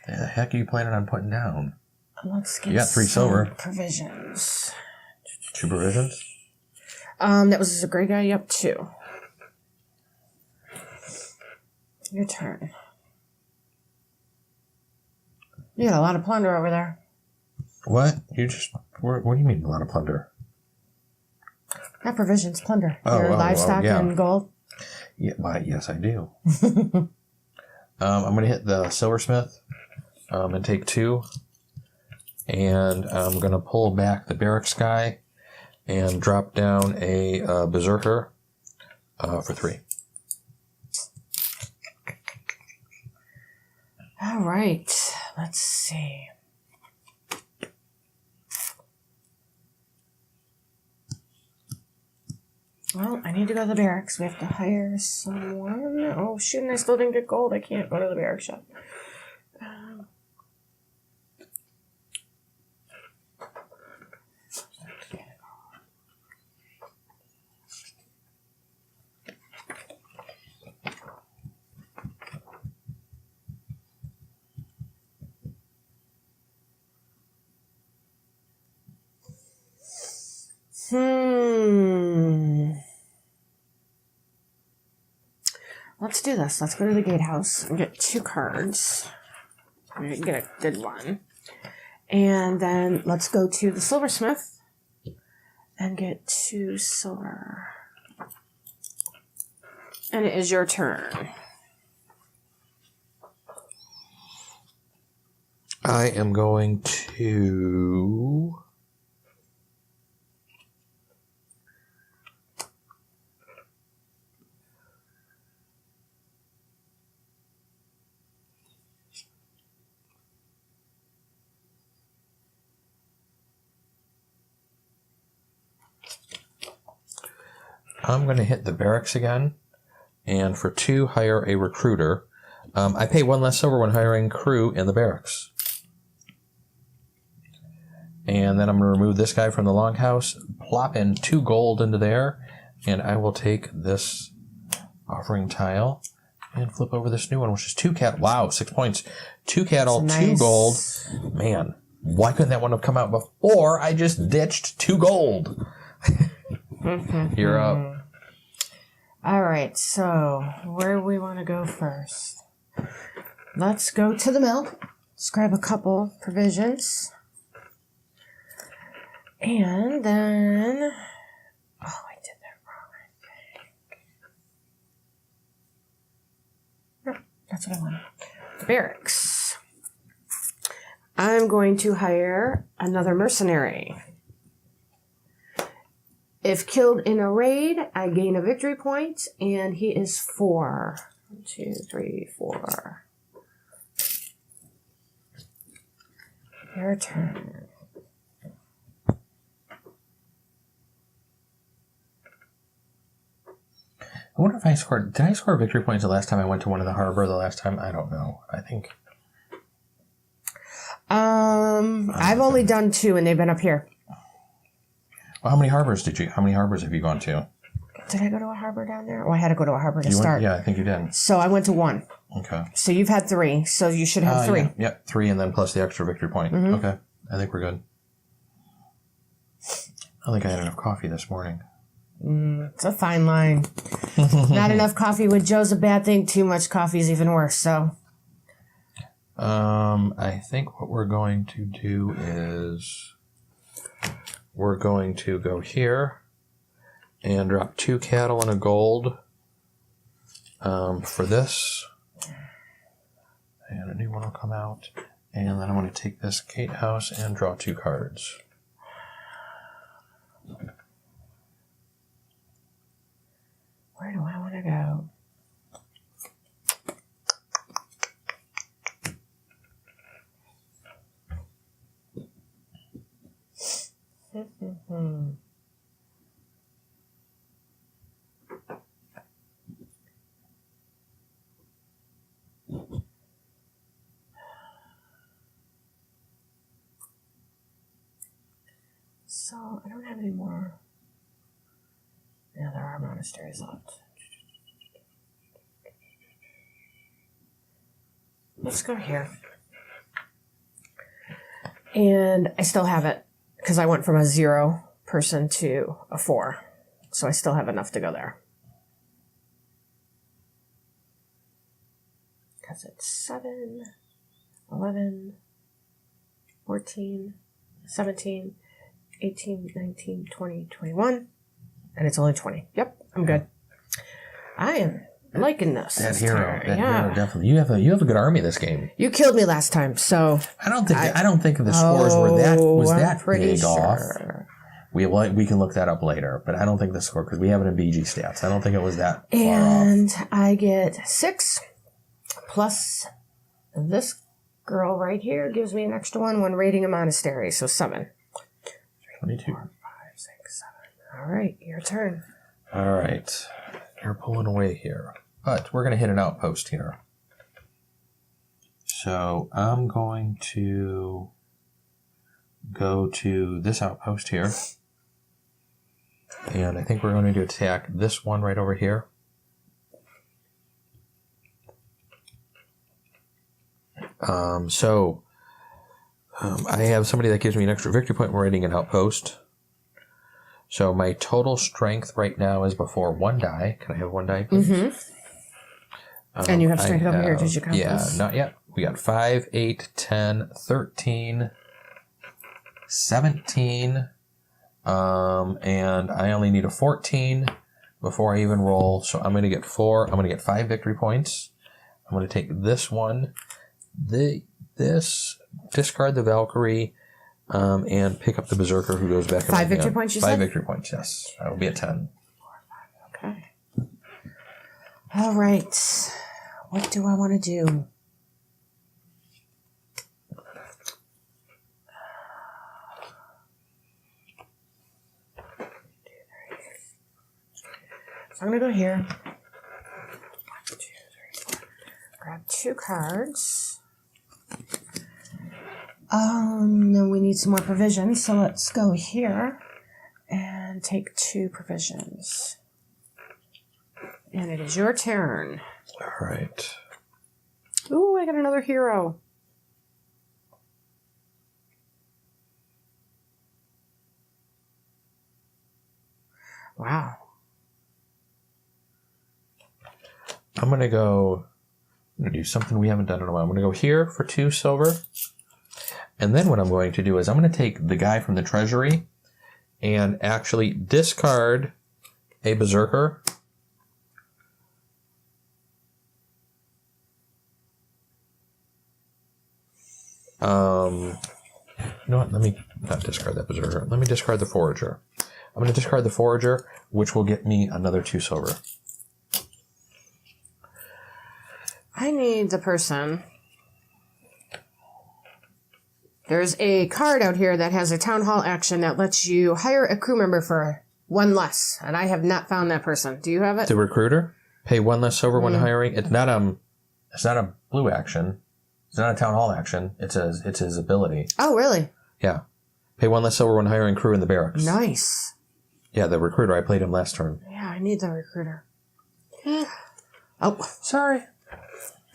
The heck are you planning on putting down? Let's get you got 3 silver. Provisions. 2 provisions? That was a great guy. Yep, 2. Your turn. You got a lot of plunder over there. What? What do you mean a lot of plunder? Not provisions, plunder. Oh, your livestock yeah. and gold. Yeah, yes, I do. I'm going to hit the silversmith and take 2. And I'm going to pull back the barracks guy and drop down a berserker for 3. All right. Let's see. Well, I need to go to the barracks. We have to hire someone. Oh, shoot, and I still didn't get gold. I can't go to the barracks shop. Let's do this. Let's go to the gatehouse and get 2 cards. Get a good one. And then let's go to the silversmith and get 2 silver. And it is your turn. I am going to... I'm going to hit the barracks again, and for 2, hire a recruiter. I pay 1 less silver when hiring crew in the barracks. And then I'm going to remove this guy from the longhouse, plop in 2 gold into there, and I will take this offering tile and flip over this new one, which is 2 cattle. Wow, 6 points. 2 cattle, nice. 2 gold. Man, why couldn't that one have come out before I just ditched 2 gold? You're up. All right, so where do we want to go first? Let's go to the mill. Let's grab a couple provisions. And then... Oh, I did that wrong, I think. No, that's what I wanted. The barracks. I'm going to hire another mercenary. If killed in a raid, I gain a victory point, and he is 4. 1, 2, 3, 4. Your turn. I wonder if I scored... Did I score victory points the last time I went to one of the harbor the last time? I don't know. I think... I've only done 2, and they've been up here. Well, how many harbors have you gone to? Did I go to a harbor down there? Oh, I had to go to a harbor to start. Yeah, I think you did. So I went to 1. Okay. So you've had 3, so you should have 3. Yeah, 3 and then plus the extra victory point. Mm-hmm. Okay. I think we're good. I think I had enough coffee this morning. It's a fine line. Not enough coffee with Joe's a bad thing. Too much coffee is even worse, so... I think what we're going to do is we're going to go here and drop 2 cattle and a gold for this. And a new one will come out. And then I'm going to take this gatehouse and draw 2 cards. Where do I want to go? So, I don't have any more. Yeah, there are monasteries left. Let's go here. And I still have it, because I went from a 0 person to a 4. So I still have enough to go there. Because it's 7, 11, 14, 17, 18, 19, 20, 21. And it's only 20. Yep, I'm good. I am liking this. That hero definitely. You have a good army this game. You killed me last time, so I don't think the scores were that big sure. off. We can look that up later, but I don't think the score, because we have it in BG stats. I don't think it was that far off. And I get 6 plus this girl right here gives me an extra 1 when raiding a monastery, so 7. 22. 4, 5, 6, 7. All right, your turn. All right. You're pulling away here. But we're going to hit an outpost here. So I'm going to go to this outpost here. And I think we're going to attack this one right over here. I have somebody that gives me an extra victory point when raiding an outpost. So my total strength right now is before 1 die. Can I have 1 die, please? Mm-hmm. And you have strength over here. Did you count Yeah, this? not yet. We got 5, 8, 10, 13, 17. And I only need a 14 before I even roll. So I'm going to get 4. I'm going to get 5 victory points. I'm going to take this one. This, discard the Valkyrie, and pick up the Berserker who goes back in 5 victory points, you said? 5 victory points, yes. I will be at 10. Okay. All right. What do I want to do? So I'm going to go here. 1, 2, 3, 4. Grab 2 cards. Then we need some more provisions, so let's go here and take 2 provisions. And it is your turn. All right. Ooh, I got another hero. Wow. I'm going to do something we haven't done in a while. I'm going to go here for 2 silver. And then what I'm going to do is I'm going to take the guy from the Treasury and actually discard a Berserker. You know what? Let me not discard that Berserker. Let me discard the Forager. I'm going to discard the Forager, which will get me another 2 silver. I need the person. There's a card out here that has a town hall action that lets you hire a crew member for 1 less, and I have not found that person. Do you have it? The recruiter, pay 1 less silver when hiring. It's not a blue action. It's not a town hall action. It's his ability. Oh, really? Yeah, pay 1 less silver when hiring crew in the barracks. Nice. Yeah, the recruiter. I played him last turn. Yeah, I need the recruiter. Oh, Sorry.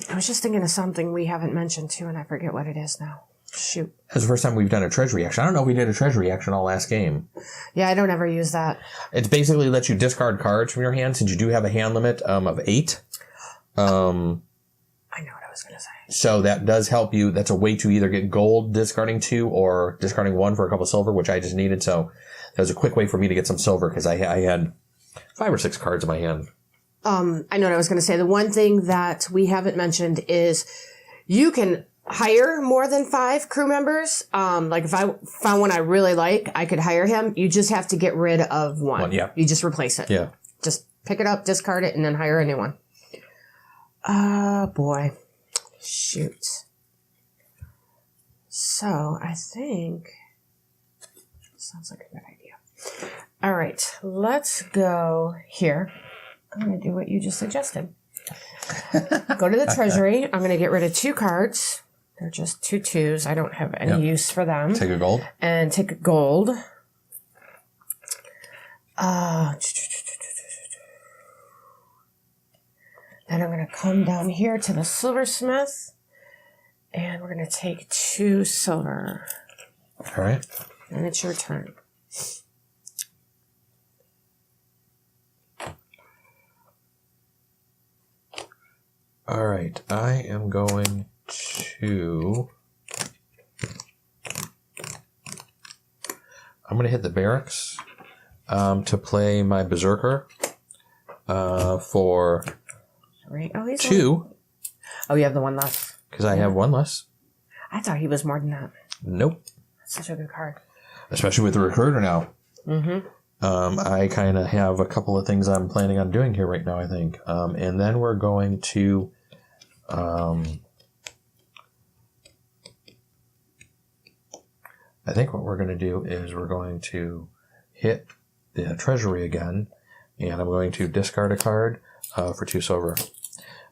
I was just thinking of something we haven't mentioned too, and I forget what it is now. Shoot. That's the first time we've done a treasury action. I don't know if we did a treasury action all last game. Yeah, I don't ever use that. It's basically lets you discard cards from your hand since you do have a hand limit of 8. I know what I was going to say. So that does help you. That's a way to either get gold discarding 2 or discarding 1 for a couple silver, which I just needed. So that was a quick way for me to get some silver because I had 5 or 6 cards in my hand. I know what I was going to say. The one thing that we haven't mentioned is you can hire more than 5 crew members. Like if I found one I really like, I could hire him. You just have to get rid of one. Yeah. You just replace it. Yeah. Just pick it up, discard it, and then hire a new one. Boy. Shoot. So I think sounds like a good idea. All right, let's go here. I'm going to do what you just suggested. Go to the Treasury. I'm going to get rid of 2 cards. They're just 2 2s. I don't have any use for them. Take a gold. And take a gold. Then I'm going to come down here to the silversmith. And we're going to take 2 silver. All right. And it's your turn. All right. I am going to... I'm going to hit the barracks to play my Berserker for 2. Oh, you have the 1 less. Because I have 1 less. I thought he was more than that. Nope. That's such a good card. Especially with the recruiter now. Mm-hmm. I kind of have a couple of things I'm planning on doing here right now, I think. And then we're going to... I think what we're going to do is we're going to hit the Treasury again, and I'm going to discard a card for 2 silver.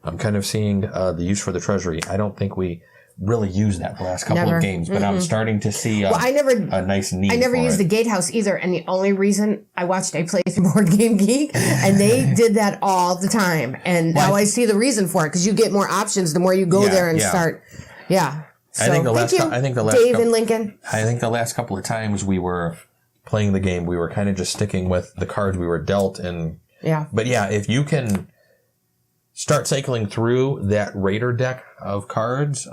I'm kind of seeing the use for the Treasury. I don't think we really used that the last couple of games, but I'm starting to see a nice need. I never used the gatehouse either, and the only reason I watched a play through Board Game Geek, and they did that all the time. And now I see the reason for it because you get more options the more you go there and start. Yeah. So, I think the last Dave and Lincoln. I think the last couple of times we were playing the game, we were kind of just sticking with the cards we were dealt, and But yeah, if you can start cycling through that Raider deck of cards,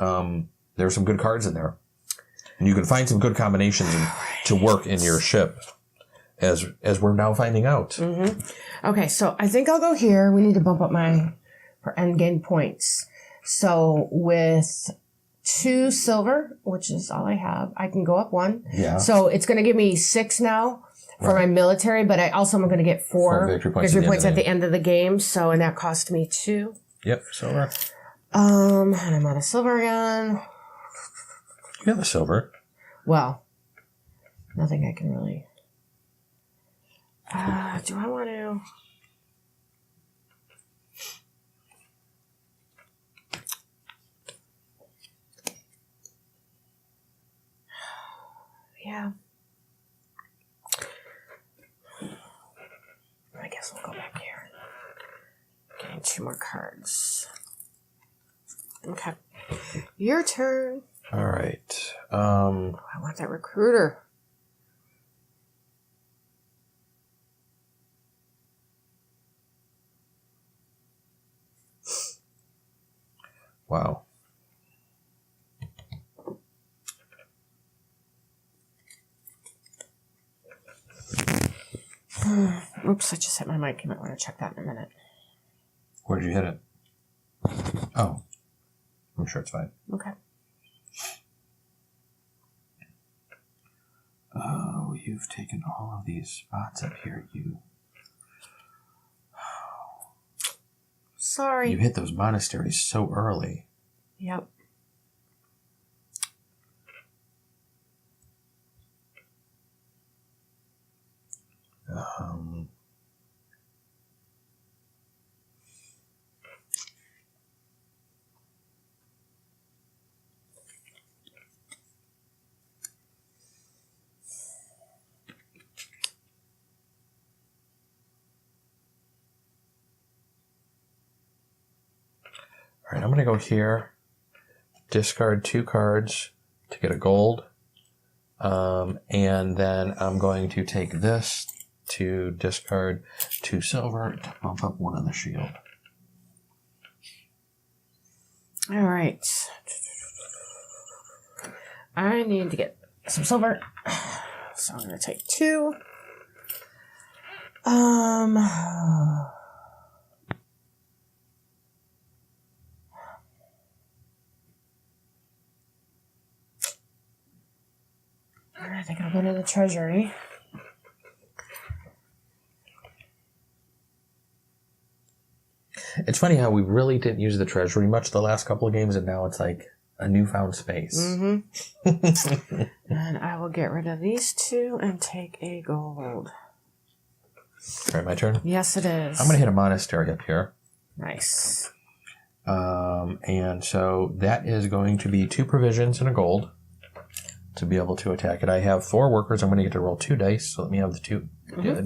there's some good cards in there, and you can find some good combinations to work in your ship, as we're now finding out. Mm-hmm. Okay, so I think I'll go here. We need to bump up for endgame points. So with 2 silver, which is all I have, I can go up 1. Yeah. So it's going to give me 6 now for my military, but I also am going to get 4 victory points at the end of the game. So, and that cost me 2. Yep, silver. And I'm out of silver again. You have a silver. Well, nothing I can really. Do I want to? Yeah. I guess we'll go back here. Getting 2 more cards. Okay. Your turn. All right. I want that recruiter. Wow. Oops, I just hit my mic. You might want to check that in a minute. Where'd you hit it? Oh. I'm sure it's fine. Okay. Oh, you've taken all of these spots up here. Sorry. You hit those monasteries so early. Yep. All right, I'm going to go here, discard 2 cards to get a gold, and then I'm going to take this to discard 2 silver to bump up 1 on the shield. All right. I need to get some silver, so I'm going to take 2. I think I'll go to the Treasury. It's funny how we really didn't use the Treasury much the last couple of games, and now it's like a newfound space. Mm-hmm. And I will get rid of these 2 and take a gold. All right, my turn? Yes, it is. I'm going to hit a monastery up here. Nice. And so that is going to be 2 provisions and a gold to be able to attack it. I have 4 workers. I'm going to get to roll 2 dice. So let me have the 2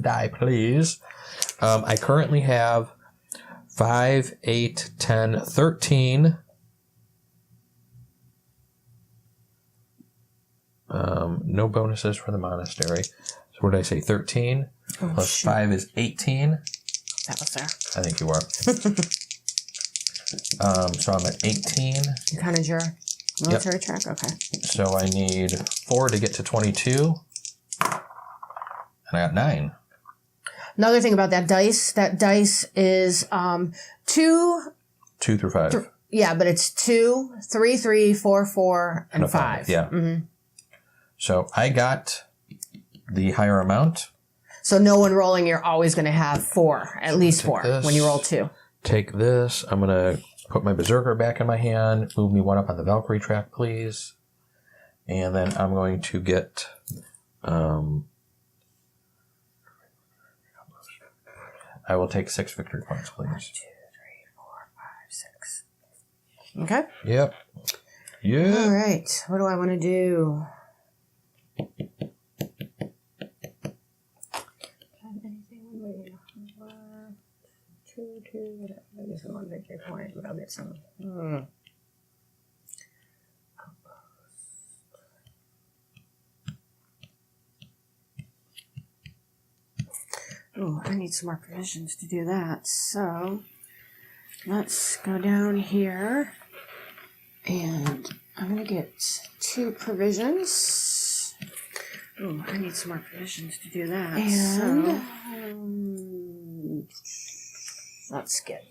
die, please. I currently have 5, 8, 10, 13. No bonuses for the monastery. So what did I say? 13 plus shoot. 5 is 18. That was there. I think you are. So I'm at 18. You counted your military track? Okay. So I need 4 to get to 22. And I got 9. Another thing about that dice is 2 through 5. Yeah, but it's 2, 3, 3, 4, 4, and 5. Yeah. Mm-hmm. So I got the higher amount. So no one rolling, you're always going to have 4, at least 4 when you roll 2. Take this. I'm going to put my Berserker back in my hand. Move me 1 up on the Valkyrie track, please. And then I'm going to get... I will take 6 victory points, please. 1, 2, 3, 4, 5, 6. Okay. Yep. Yeah. All right. What do I want to do? I just want 1 victory point, but I'll get some. Oh, I need some more provisions to do that. So let's go down here, and I'm gonna get 2 provisions. Oh, I need some more provisions to do that. And let's get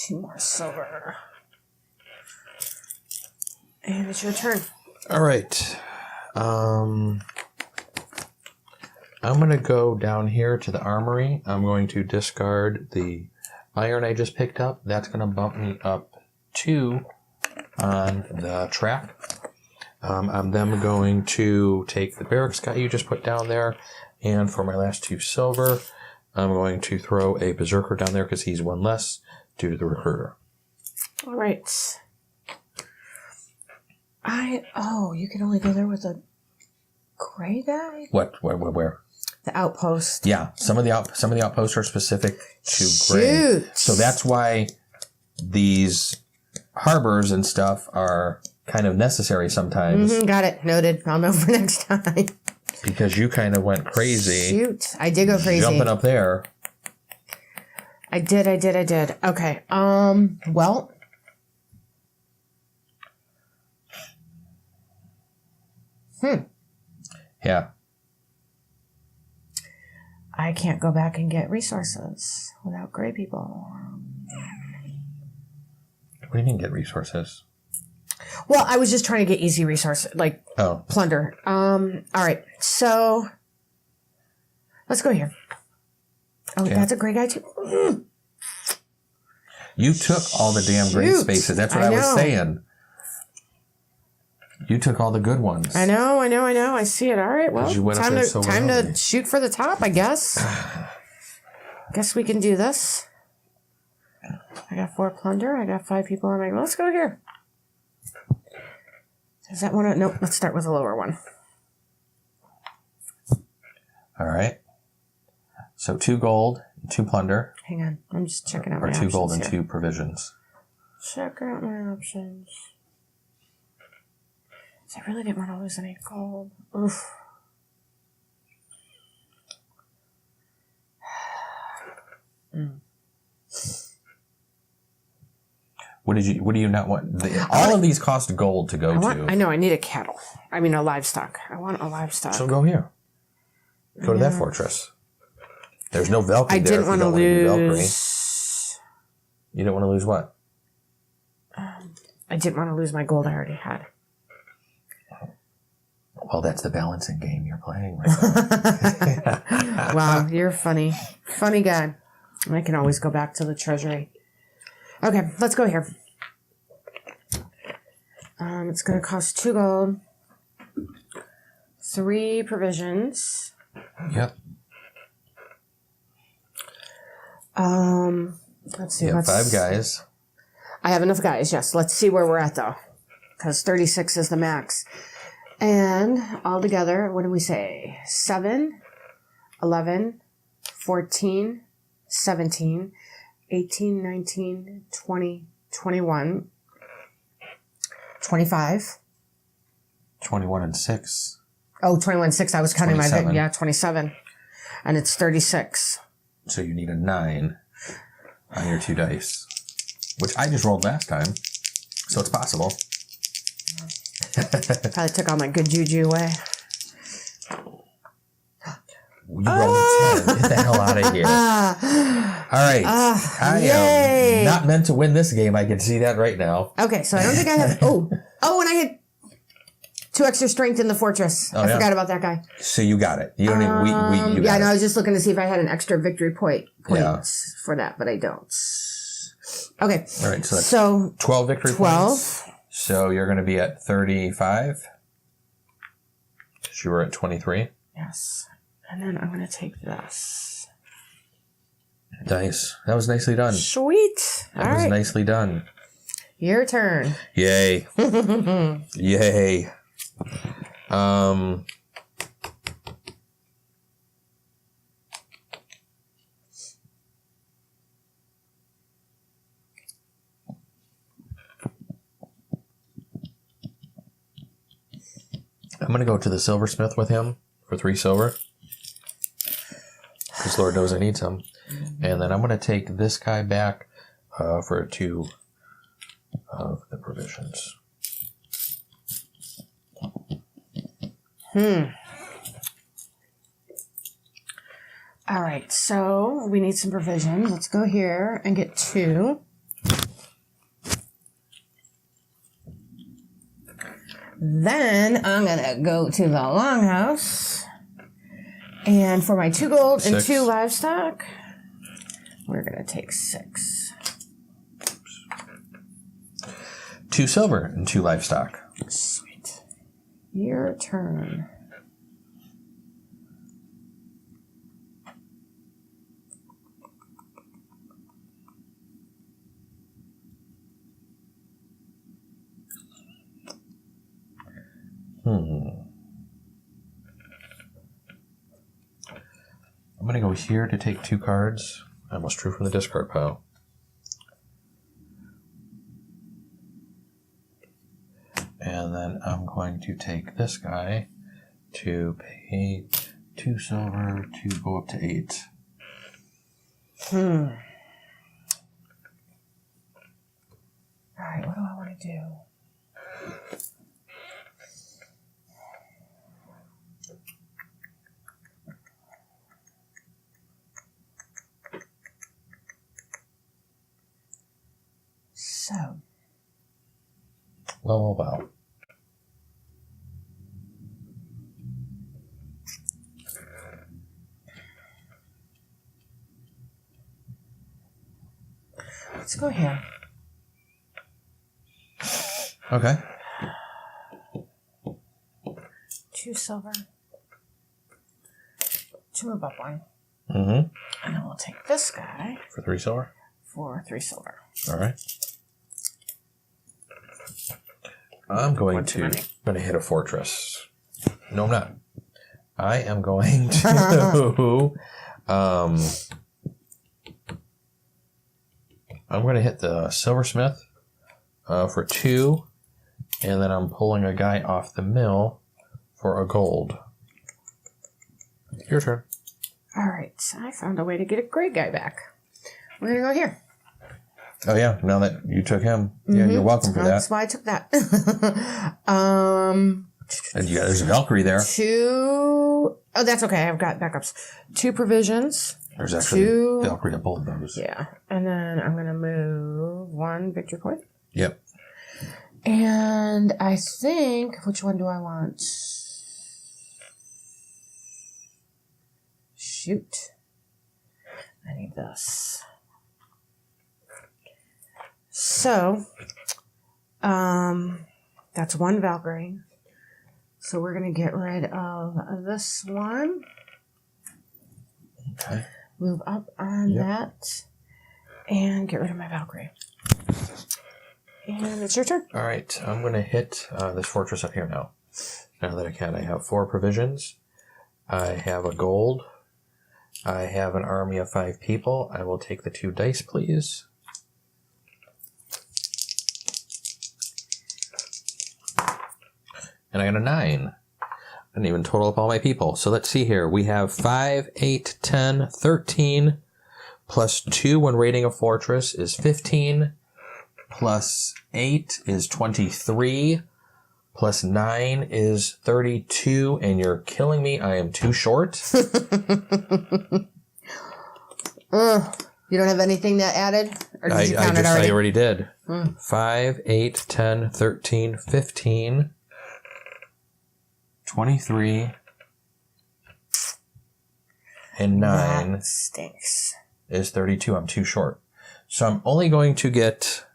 2 more silver. And it's your turn. All right. I'm going to go down here to the armory. I'm going to discard the iron I just picked up. That's going to bump me up 2 on the track. I'm then going to take the barracks guy you just put down there. And for my last 2 silver, I'm going to throw a Berserker down there because he's 1 less due to the recruiter. All right. You can only go there with a gray guy? What? Where? The outpost. Yeah, some of the outposts are specific to gray. So that's why these harbors and stuff are kind of necessary sometimes. Mm-hmm, got it. Noted. I'll know for next time. Because you kind of went crazy. Shoot. I did go crazy. Jumping up there. I did. Okay. Well. Yeah. I can't go back and get resources without gray people. What do you mean get resources? Well, I was just trying to get easy resource, like plunder. All right. So let's go here. Oh, that's a great guy too. You took all the damn great spaces. That's what I was saying. You took all the good ones. I know. I see it. All right. Well, time to shoot for the top, I guess. Guess we can do this. I got 4 plunder. I got 5 people on my... Let's go here. Is that one? Nope. Let's start with a lower one. All right. So 2 gold, 2 plunder. Hang on. I'm just checking out my options. Or 2 gold and here. 2 provisions. Check out my options. I really didn't want to lose any gold. Oof. What do you not want? All of these cost gold to go to. I know. I need a livestock. I want a livestock. So go here. Go to that fortress. There's no Valkyrie there. I didn't want to lose. You didn't want to lose what? I didn't want to lose my gold I already had. Well, that's the balancing game you're playing right now. Wow, you're funny. Funny guy. I can always go back to the treasury. Okay, let's go here. It's going to cost 2 gold, 3 provisions. Yep. Let's see. You have 5 guys. I have enough guys, yes. Let's see where we're at, though, because 36 is the max. And altogether, what do we say? 7, 11, 14, 17, 18, 19, 20, 21, 25. 21 and 6. Oh, 21 and 6. I was counting 27. my... Yeah, 27. And it's 36. So you need a 9 on your 2 dice, which I just rolled last time. So it's possible. Probably took all my good juju away. You rolled a 10. Get the hell out of here. All right. I am not meant to win this game. I can see that right now. Okay, so I don't think I have... Oh, and I had 2 extra strength in the fortress. I forgot about that guy. So you got it. You don't even... You I was just looking to see if I had an extra victory points for that, but I don't. Okay. All right, so that's 12 victory points. So you're going to be at 35. Because you were at 23. Yes. And then I'm going to take this. Nice. That was nicely done. Sweet. That was nicely done. Your turn. Yay. Yay. I'm going to go to the silversmith with him for 3 silver. Because Lord knows I need some. And then I'm going to take this guy back for 2 of the provisions. All right, so we need some provisions. Let's go here and get 2. Then I'm going to go to the longhouse. And for my 2 gold 6. And 2 livestock, we're going to take 6. 2 silver and 2 livestock. Sweet. Your turn. I'm going to go here to take 2 cards. I almost drew from the discard pile. And then I'm going to take this guy to pay 2 silver to go up to 8. All right, what do I want to do? So, Well. Let's go here. Okay. 2 silver. 2 above 1. Mm-hmm. And then we'll take this guy. For 3 silver? For 3 silver. All right. I'm going to hit a fortress. No, I'm not. I am going to... I'm going to hit the silversmith for 2, and then I'm pulling a guy off the mill for a gold. Your turn. All right. I found a way to get a great guy back. We're going to go here. Oh, yeah. Now that you took him. Yeah, you're welcome for that. That's why I took that. And there's a Valkyrie there. 2... Oh, that's okay. I've got backups. 2 provisions. There's actually 2 Valkyrie at both of those. Yeah. And then I'm going to move 1 victory point. Yep. And I think... Which one do I want? Shoot. I need this. So, that's 1 Valkyrie. So we're going to get rid of this one. Okay. Move up on that. And get rid of my Valkyrie. And it's your turn. All right. I'm going to hit this fortress up here now. Now that I can. I have 4 provisions. I have a gold. I have an army of 5 people. I will take the 2 dice, please. And I got a 9. I didn't even total up all my people. So let's see here. We have 5, 8, 10, 13, plus 2 when raiding a fortress is 15, plus 8 is 23, plus 9 is 32, and you're killing me. I am too short. You don't have anything that added? Or did you count it already? I already did. 5, 8, 10, 13, 15... 23 and 9 that stinks. Is 32. I'm too short. So I'm only going to get...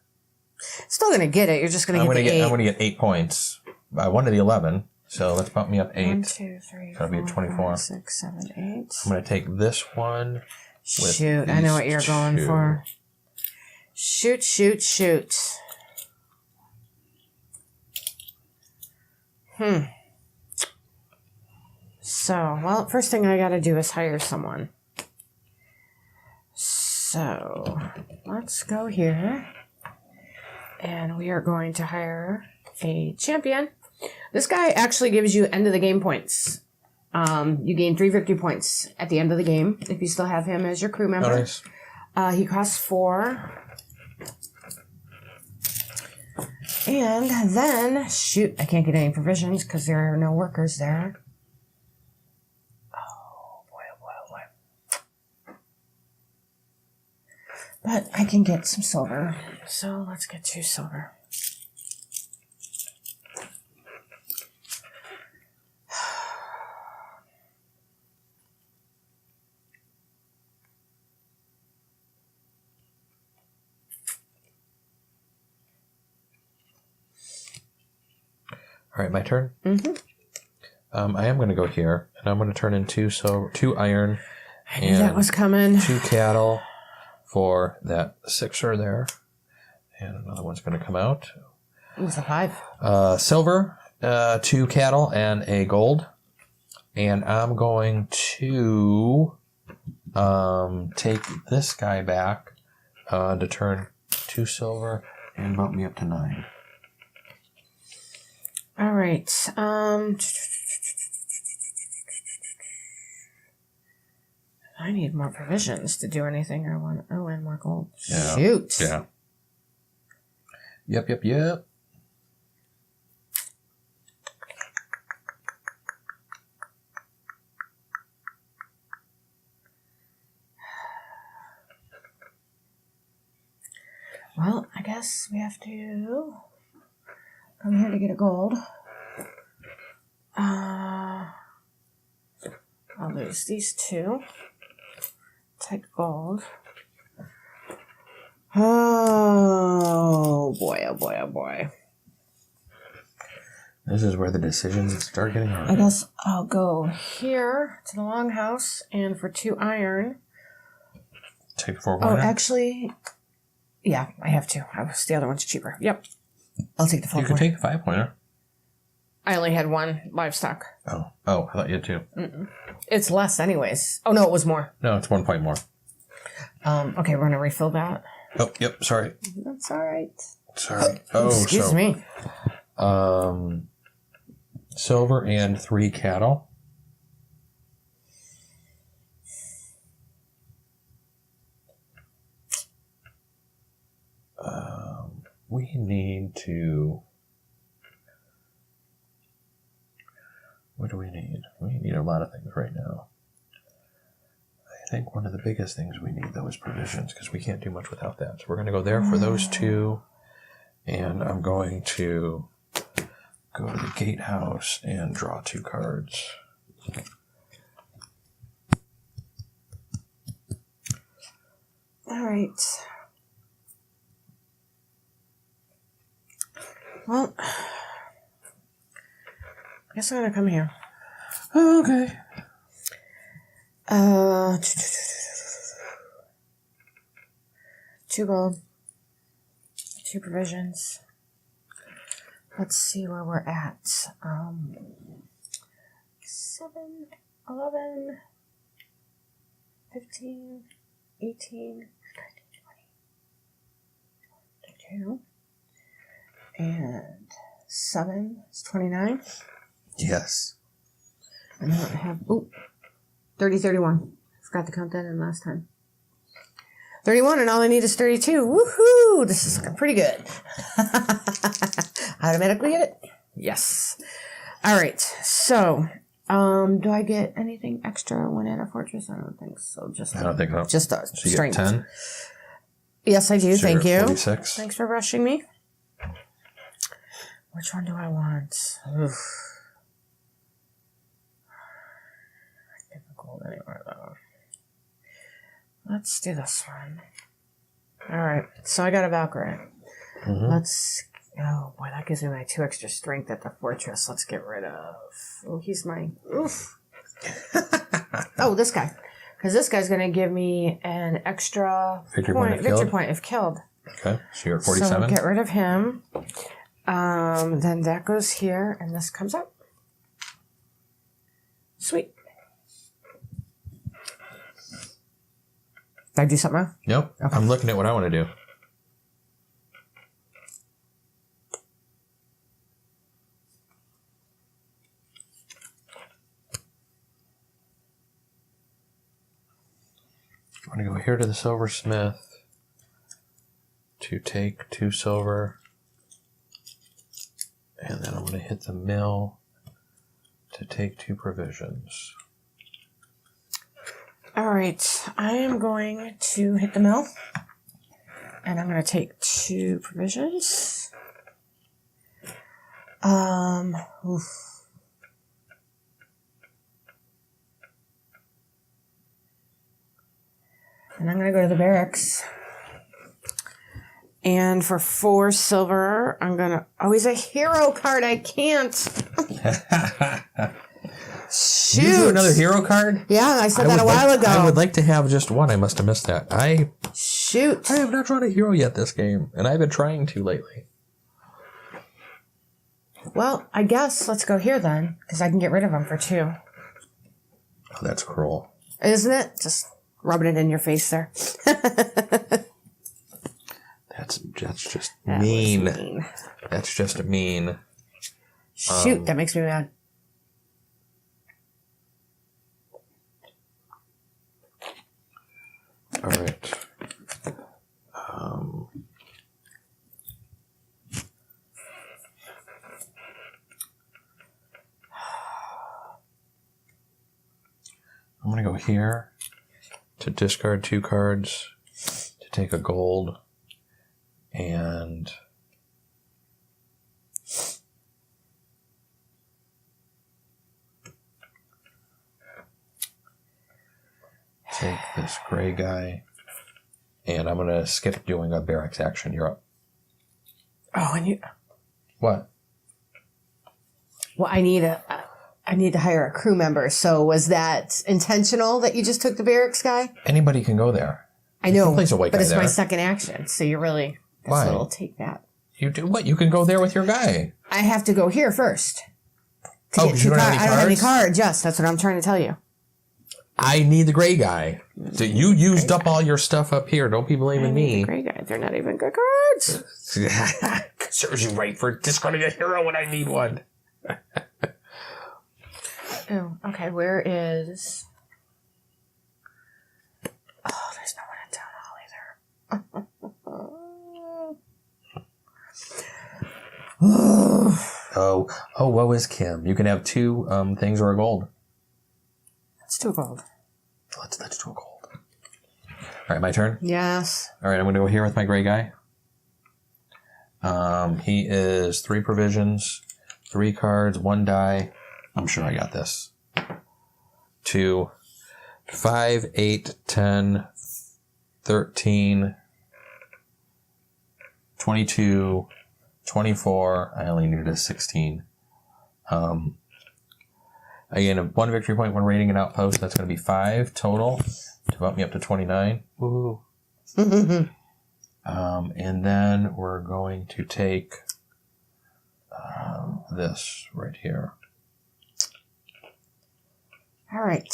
Still going to get it. You're just going to get the 8. I'm going to get 8 points. I wanted the 11, so let's bump me up 8. 1, 2, 3, 4, 5, 6, 7, 8. I'm going to take this one. Shoot, I know what you're going for. Shoot. So, well, first thing I got to do is hire someone. So, let's go here. And we are going to hire a champion. This guy actually gives you end of the game points. You gain 3 victory points at the end of the game if you still have him as your crew member. Nice. He costs 4. And then, shoot, I can't get any provisions because there are no workers there. Oh, boy. But I can get some silver. So let's get 2 silver. All right, my turn? Mm-hmm. I am going to go here, and I'm going to turn in 2 iron. I knew that was coming. 2 cattle for that 6er there. And another one's going to come out. It was a 5. Silver, 2 cattle, and a gold. And I'm going to take this guy back to turn 2 silver and bump me up to 9. All right. I need more provisions to do anything I want. Oh, and more gold. Yeah. Shoot. Yeah. Yep. Well, I guess we have to Come here to get a gold. I'll lose these two. Take gold. Oh boy, oh boy, oh boy. This is where the decisions start getting hard. I guess I'll go here to the longhouse, and for 2 iron. Take 4 Oh, iron? actually, yeah, I have to. The other one's cheaper. Yep. I'll take the 4 You can take the 5 pointer. I only had 1 livestock. Oh, I thought you had 2. Mm-mm. It's less anyways. Oh, no, it was more. No, it's 1 point more. Okay, we're going to refill that. Oh, yep, sorry. That's all right. Sorry. Oh, Excuse me. Silver and 3 cattle. We need to... What do we need? We need a lot of things right now. I think one of the biggest things we need, though, is provisions, because we can't do much without that. So we're going to go there for those 2, and I'm going to go to the gatehouse and draw 2 cards. All right. Well, I guess I'm going to come here. Oh, okay. 2 gold, 2 provisions. Let's see where we're at. 7, 11, 15, 18, 19, 20, 22, and 7 is 29. Yes. And then I have, 30, 31. Forgot to count that in last time. 31, and all I need is 32. Woohoo! This is looking pretty good. Automatically get it? Yes. All right. So, do I get anything extra when at a fortress? I don't think so. I don't think so. Just a So you strength. get 10? Yes, I do. So Thank you're you. at 46. Thanks for rushing me. Which one do I want? Oof. I get the gold anywhere though. Let's do this one. All right. So I got a Valkyrie. Mm-hmm. Oh boy, that gives me my 2 extra strength at the fortress. Let's get rid of. Oh, he's my. Oof. Oh, this guy. Because this guy's going to give me an extra Victory point if killed. Okay, so you're at So 47. we'll get rid of him. Then that goes here, and this comes up. Sweet. Did I do something wrong? Nope. Okay. I'm looking at what I want to do. I'm going to go here to the silversmith to take 2 silver. And then I'm going to hit the mill to take 2 provisions. All right. I am going to hit the mill. And I'm going to take 2 provisions. Oof. And I'm going to go to the barracks. And for 4 silver, I'm going to... Oh, he's a hero card. I can't. Shoot. You drew another hero card? Yeah, I said that a while ago. I would like to have just one. I must have missed that. Shoot. I have not drawn a hero yet this game, and I've been trying to lately. Well, I guess let's go here then, because I can get rid of him for 2. Oh, that's cruel. Isn't it? Just rubbing it in your face there. That's just mean. That's just mean. Shoot, that makes me mad. All right. I'm going to go here to discard 2 cards, to take a gold, and take this gray guy, and I'm going to skip doing a barracks action. You're up. Oh, and you... What? Well, I need to hire a crew member. So was that intentional that you just took the barracks guy? Anybody can go there. I know, Place a white but guy it's there. my second action. So you're really... Why? So it'll take that. You do what? You can go there with your guy. I have to go here first. Oh, because you don't have any cards? I don't have any cards. Yes, that's what I'm trying to tell you. I need the gray guy. So you used up all your stuff up here. Don't be blaming me. The gray guy. They're not even good cards. Serves you right for discarding a hero when I need one. Oh, okay. Where is... Oh, there's no one in town hall either. Oh, woe is Kim. You can have 2 things or a gold. It's too gold. Let's do a gold. All right, my turn? Yes. All right, I'm going to go here with my gray guy. He is 3 provisions, 3 cards, 1 die. I'm sure I got this. 2, 5, 8, 10, 13, 22, 24. I only needed a 16. Again, 1 victory point, 1 rating, and outpost. That's going to be 5 total to bump me up to 29. Woohoo. And then we're going to take this right here. All right.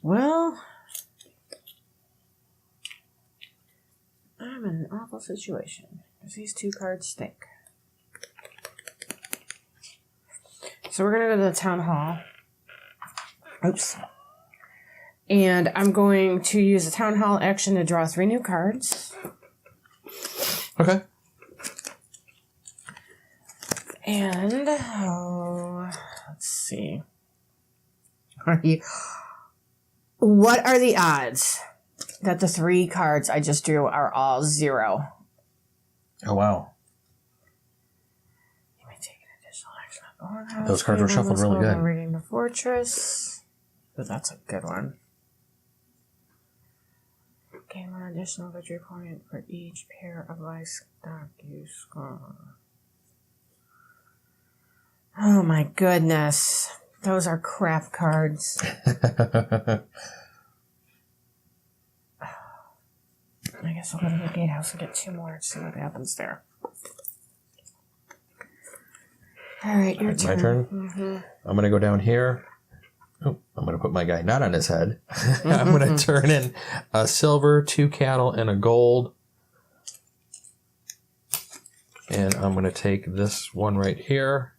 Well, I'm in an awful situation because these 2 cards stink. So we're going to go to the town hall. Oops. And I'm going to use the town hall action to draw 3 new cards. Okay. And, let's see. What are the odds that the 3 cards I just drew are all 0? Oh, wow. You may take an additional action. Those cards were shuffled really good. Reading the fortress. But that's a good one. Gain 1 additional victory point for each pair of livestock you score. Oh my goodness. Those are crap cards. I guess I'll go to the gatehouse and get 2 more and see what happens there. Alright, your turn. My turn? Mm-hmm. I'm going to go down here. Oh, I'm going to put my guy not on his head. I'm going to turn in a silver, 2 cattle, and a gold. And I'm going to take this one right here.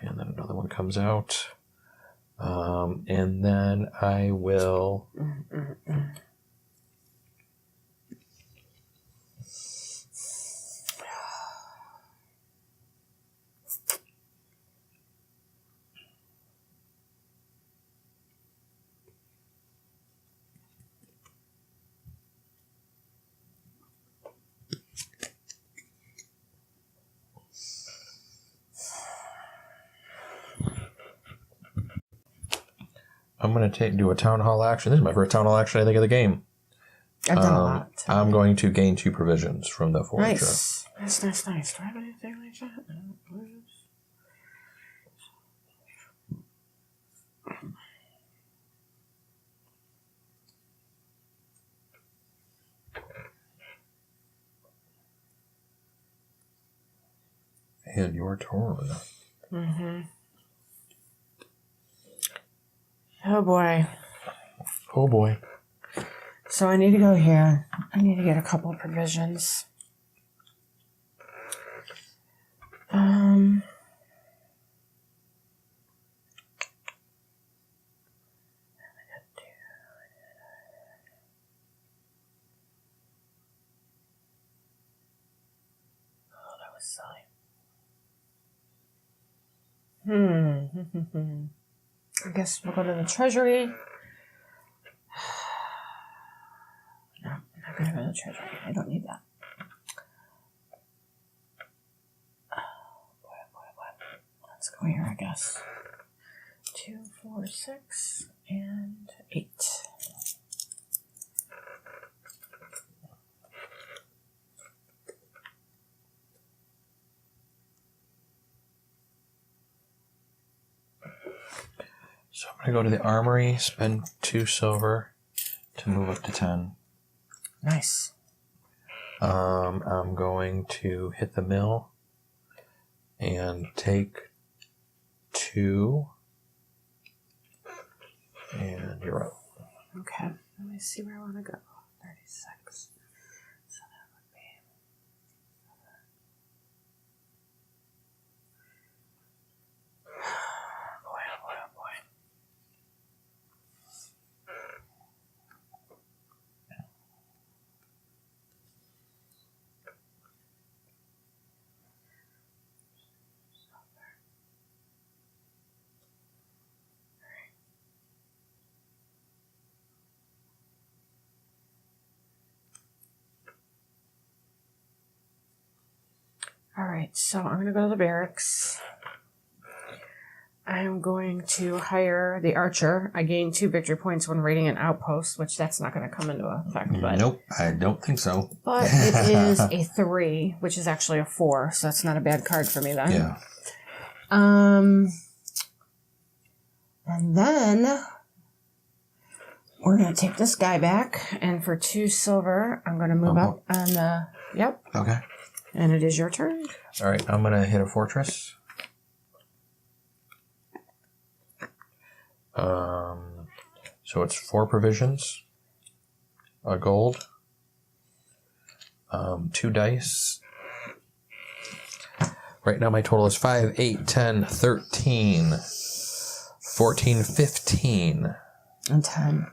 And then another one comes out. And then I will... I'm going to do a town hall action. This is my first town hall action, I think, of the game. I've done a lot. I'm going to gain 2 provisions from the forager. Nice. Nice. Do I have anything like that? And your turn. Mm-hmm. Oh boy. Oh boy. So I need to go here. I need to get a couple of provisions. Oh, that was silly. I guess we'll go to the Treasury. No, I'm not going to go to the Treasury. I don't need that. go here, I guess. 2, 4, 6, and 8. So I'm going to go to the armory, spend 2 silver to move up to 10. Nice. I'm going to hit the mill and take 2. And you're up. Okay. Let me see where I want to go. 36. So that would be... Boy, oh boy, oh boy. All right, so I'm going to go to the barracks. I'm going to hire the archer. I gain 2 victory points when raiding an outpost, which that's not going to come into effect. But, nope, I don't think so. But it is a 3, which is actually a 4, so that's not a bad card for me then. Yeah. And then we're going to take this guy back, and for 2 silver, I'm going to move up on the... Yep. Okay. And it is your turn. All right, I'm going to hit a fortress. So it's 4 provisions, a gold, 2 dice. Right now my total is 5, 8, 10, 13, 14, 15. And 10.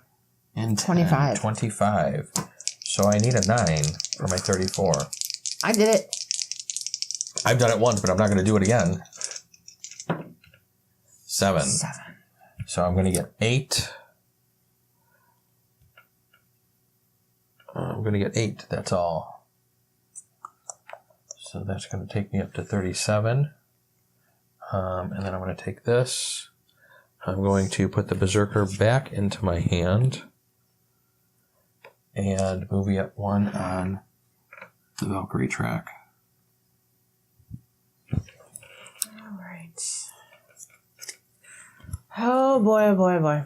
And 10, 25. 25. So I need a 9 for my 34. I did it. I've done it once, but I'm not going to do it again. 7. 7. So I'm going to get 8. I'm going to get 8, that's all. So that's going to take me up to 37. And then I'm going to take this. I'm going to put the Berserker back into my hand. And move me up 1 on the Valkyrie track. All right. Oh boy, oh boy, oh boy.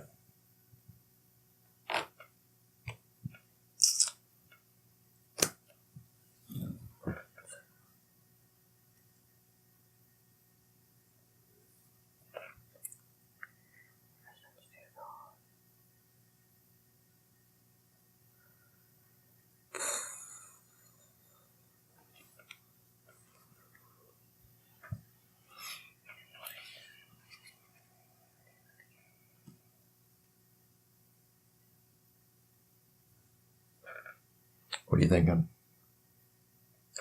What are you thinking?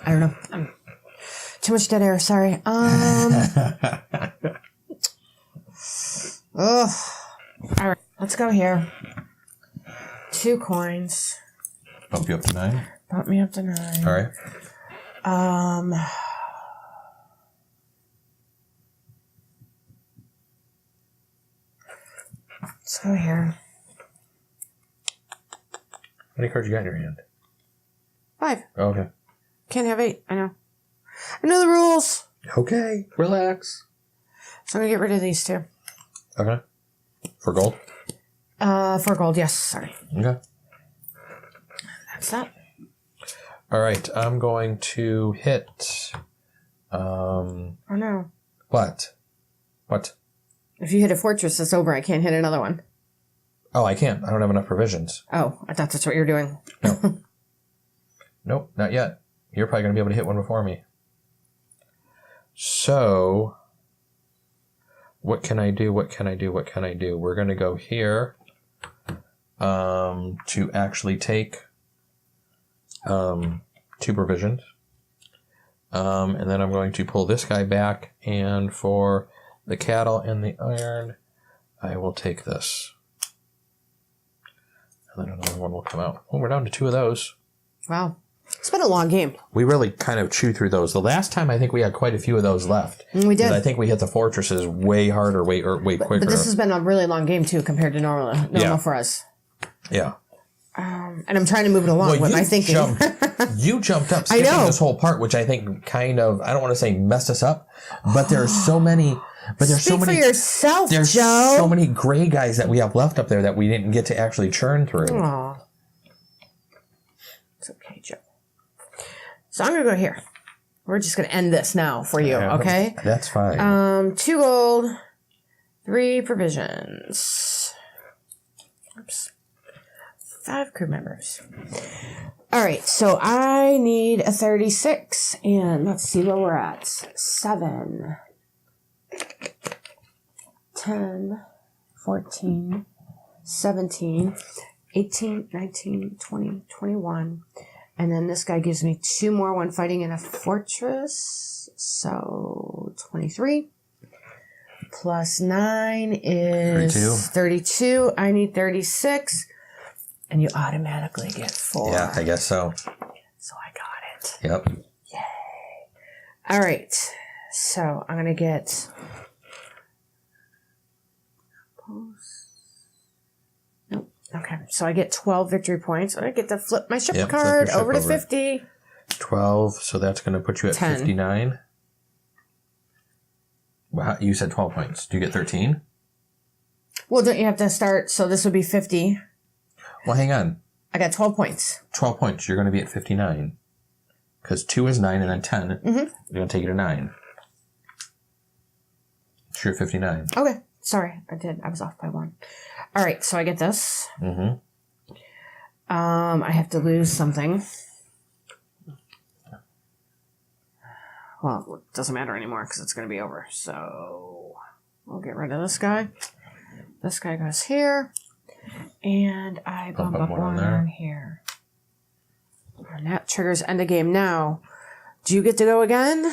I don't know. Too much dead air. Sorry. Oh. All right. Let's go here. 2 coins. Bump you up to 9? Bump me up to 9. All right. Let's go here. How many cards you got in your hand? 5. Oh, okay. Can't have 8. I know. I know the rules. Okay. Relax. So I'm going to get rid of these 2. Okay. For gold? For gold, yes. Sorry. Okay. That's that. All right. I'm going to hit... Oh, no. What? What? If you hit a fortress, it's over. I can't hit another one. Oh, I can't. I don't have enough provisions. Oh, I thought that's what you're doing. No. Nope, not yet. You're probably going to be able to hit one before me. So, what can I do? What can I do? What can I do? We're going to go here to actually take 2 provisions. And then I'm going to pull this guy back. And for the cattle and the iron, I will take this. And then another one will come out. Oh, we're down to 2 of those. Wow. It's been a long game. We really kind of chew through those. The last time, I think we had quite a few of those left. We did. I think we hit the fortresses way harder, way quicker. But this has been a really long game, too, compared to normal for us. Yeah. And I'm trying to move it along with my thinking. You jumped up skipping this whole part, which I think kind of, I don't want to say messed us up, but there's so many... But there's Speak so many for yourself, there's Joe. so many gray guys that we have left up there that we didn't get to actually churn through. Aww. It's okay, Joe. So I'm going to go here. We're just going to end this now for you, okay? That's fine. 2 gold, 3 provisions. Oops. 5 crew members. All right, so I need a 36, and let's see where we're at. 7, 10, 14, 17, 18, 19, 20, 21. And then this guy gives me 2 more when fighting in a fortress. So 23. Plus 9 is 32. I need 36. And you automatically get 4. Yeah, I guess so. So I got it. Yep. Yay. All right. So I'm going to get... Nope. Okay. So I get 12 victory points. I get to flip my ship card over to 50. 12. So that's going to put you at 10. 59. Well, you said 12 points. Do you get 13? Well, don't you have to start? So this would be 50. Well, hang on. I got 12 points. 12 points. You're going to be at 59. Because 2 is 9 and then 10. Mm-hmm. You're going to take you to 9. So you're 59. Okay. Sorry. I was off by 1. All right. So I get this. Mm-hmm. I have to lose something. Well, it doesn't matter anymore because it's going to be over. So we'll get rid of this guy. This guy goes here. And I bump up 1 on here. And that triggers end of game now. Do you get to go again?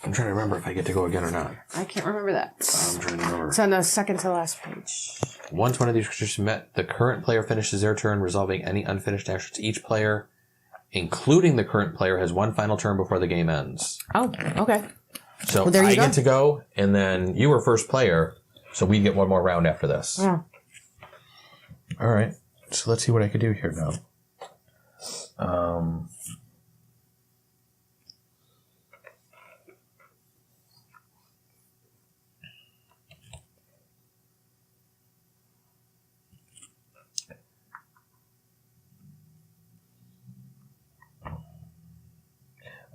I'm trying to remember if I get to go again or not. I can't remember that. I'm trying to remember. It's on the second to last page. Once one of these creatures is met, the current player finishes their turn, resolving any unfinished actions. Each player, including the current player, has 1 final turn before the game ends. Oh, okay. So well, I get to go, and then you were first player, so we get 1 more round after this. Yeah. All right. So let's see what I could do here now. I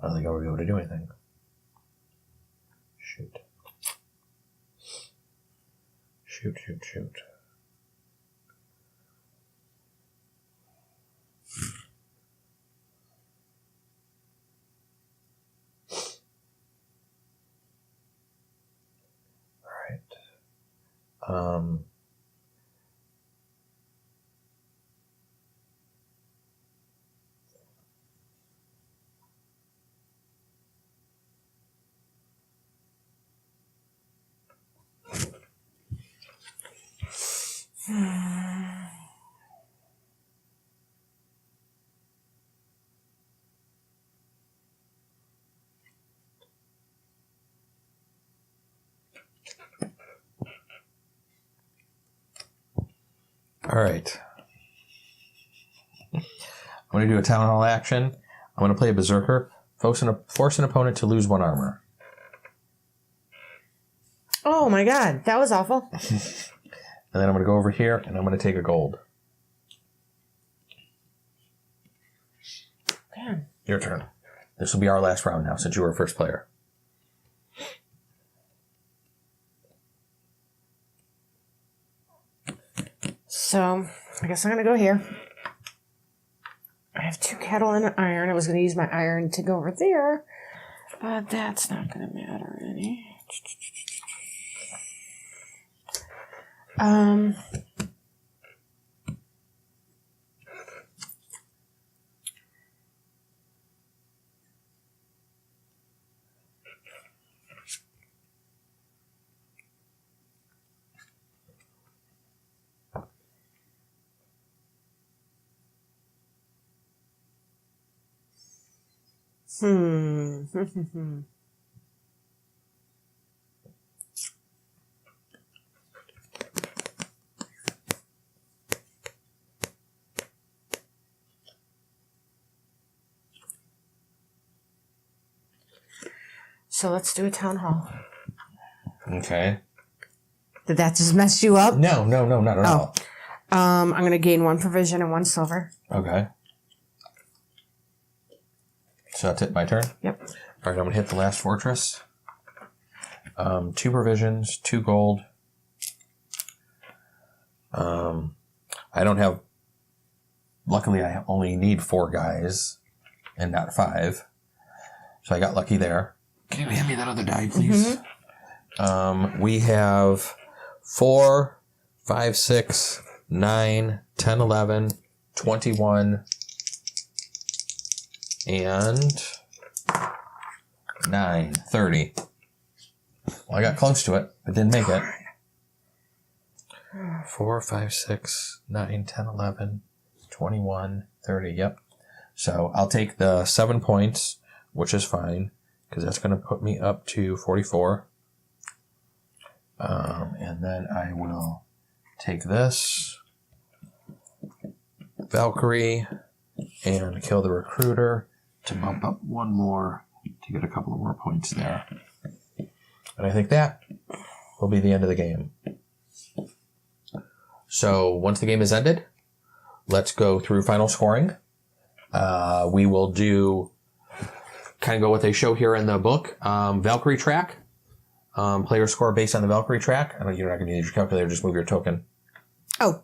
don't think I'll be able to do anything. Shoot. Shoot, shoot, shoot. All right. All right. I'm going to do a town hall action. I'm going to play a berserker, force an opponent to lose 1 armor. Oh my god, that was awful. And then I'm going to go over here and I'm going to take a gold. Damn. Your turn. This will be our last round now since you were first player. So, I guess I'm going to go here. I have 2 cattle and an iron. I was going to use my iron to go over there, but that's not going to matter any. So let's do a town hall. Okay. Did that just mess you up? No, not at all. I'm going to gain 1 provision and 1 silver. Okay. So that's it, my turn? Yep. All right, I'm going to hit the last fortress. 2 provisions, 2 gold. I don't have... Luckily, I only need 4 guys and not 5. So I got lucky there. Can you hand me that other die, please? Mm-hmm. We have 4, 5, 6, 9, 10, 11, 21, and 9, 30. Well, I got close to it, but didn't make it. 4, 5, 6, 9, 10, 11, 21, 30. Yep. So I'll take the 7 points, which is fine, because that's going to put me up to 44. And then I will take this Valkyrie and kill the recruiter to bump up 1 more to get a couple of more points there. And I think that will be the end of the game. So once the game is ended, let's go through final scoring. We will do kind of go what they show here in the book. Valkyrie track. Player score based on the Valkyrie track. I know you're not going to use your calculator, just move your token. Oh.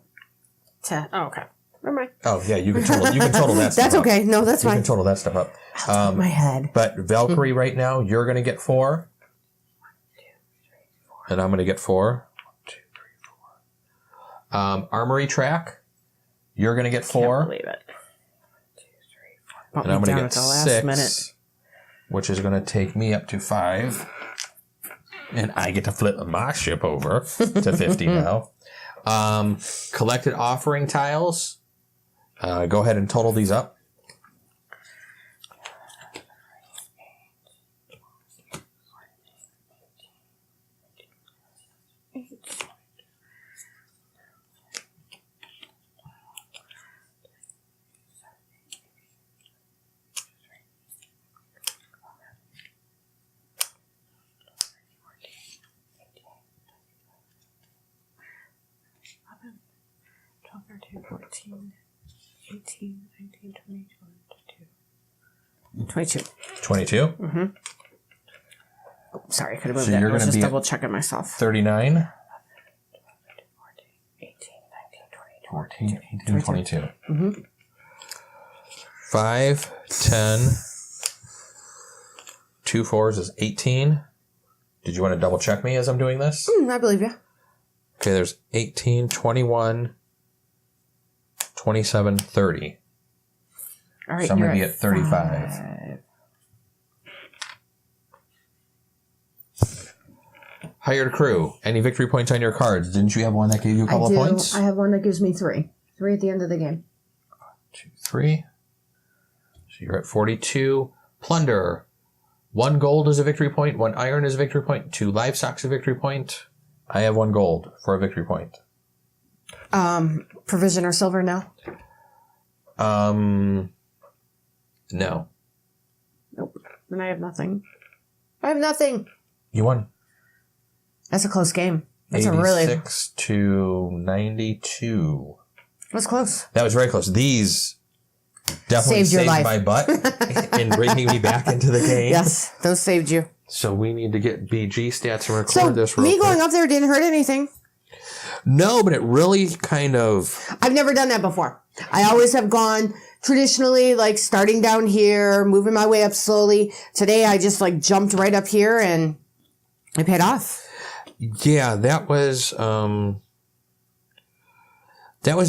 Oh, okay. Never mind. Oh, yeah, you can total that stuff That's up. okay. No, that's fine. You can total that stuff up. My head. But Valkyrie right now, you're going to get 4. 1, 2, 3, 4. And I'm going to get 4. 1, 2, 3, 4. Armory track, you're going to get 4. Can't believe it. 1, 2, 3, 4. And I'm going to get 6, which is going to take me up to 5. And I get to flip my ship over to 50 now. Collected offering tiles. Go ahead and total these up. Twelve, 13, 14, 18, 19, 20, 22. 22. Mm-hmm. Oh, sorry, I could have moved that. I was just double checking myself. 39. 11, 14, 18, 19, 20, 14, 18, 22. Mm-hmm. 5, 10, 2 4s is 18. Did you want to double check me as I'm doing this? I believe you. Okay, there's 18, 21, 27, 30. All right, so I'm going to be at 35. Hired crew. Any victory points on your cards? Didn't you have one that gave you a couple of points? I have one that gives me 3. 3 at the end of the game. 1, 2, 3. So you're at 42. Plunder. 1 gold is a victory point. 1 iron is a victory point. 2 livestock's a victory point. I have 1 gold for a victory point. Provision or silver now? No. Nope. Then I have nothing. I have nothing. You won. That's a close game. That's 86 to 92. That's close. That was very close. These definitely saved my butt in bringing me back into the game. Yes, those saved you. So we need to get BG stats and record this real quick. Me going up there didn't hurt anything. No, but it really kind of... I've never done that before. I always have gone traditionally, like starting down here, moving my way up slowly. Today I just like jumped right up here and it paid off. Yeah, that was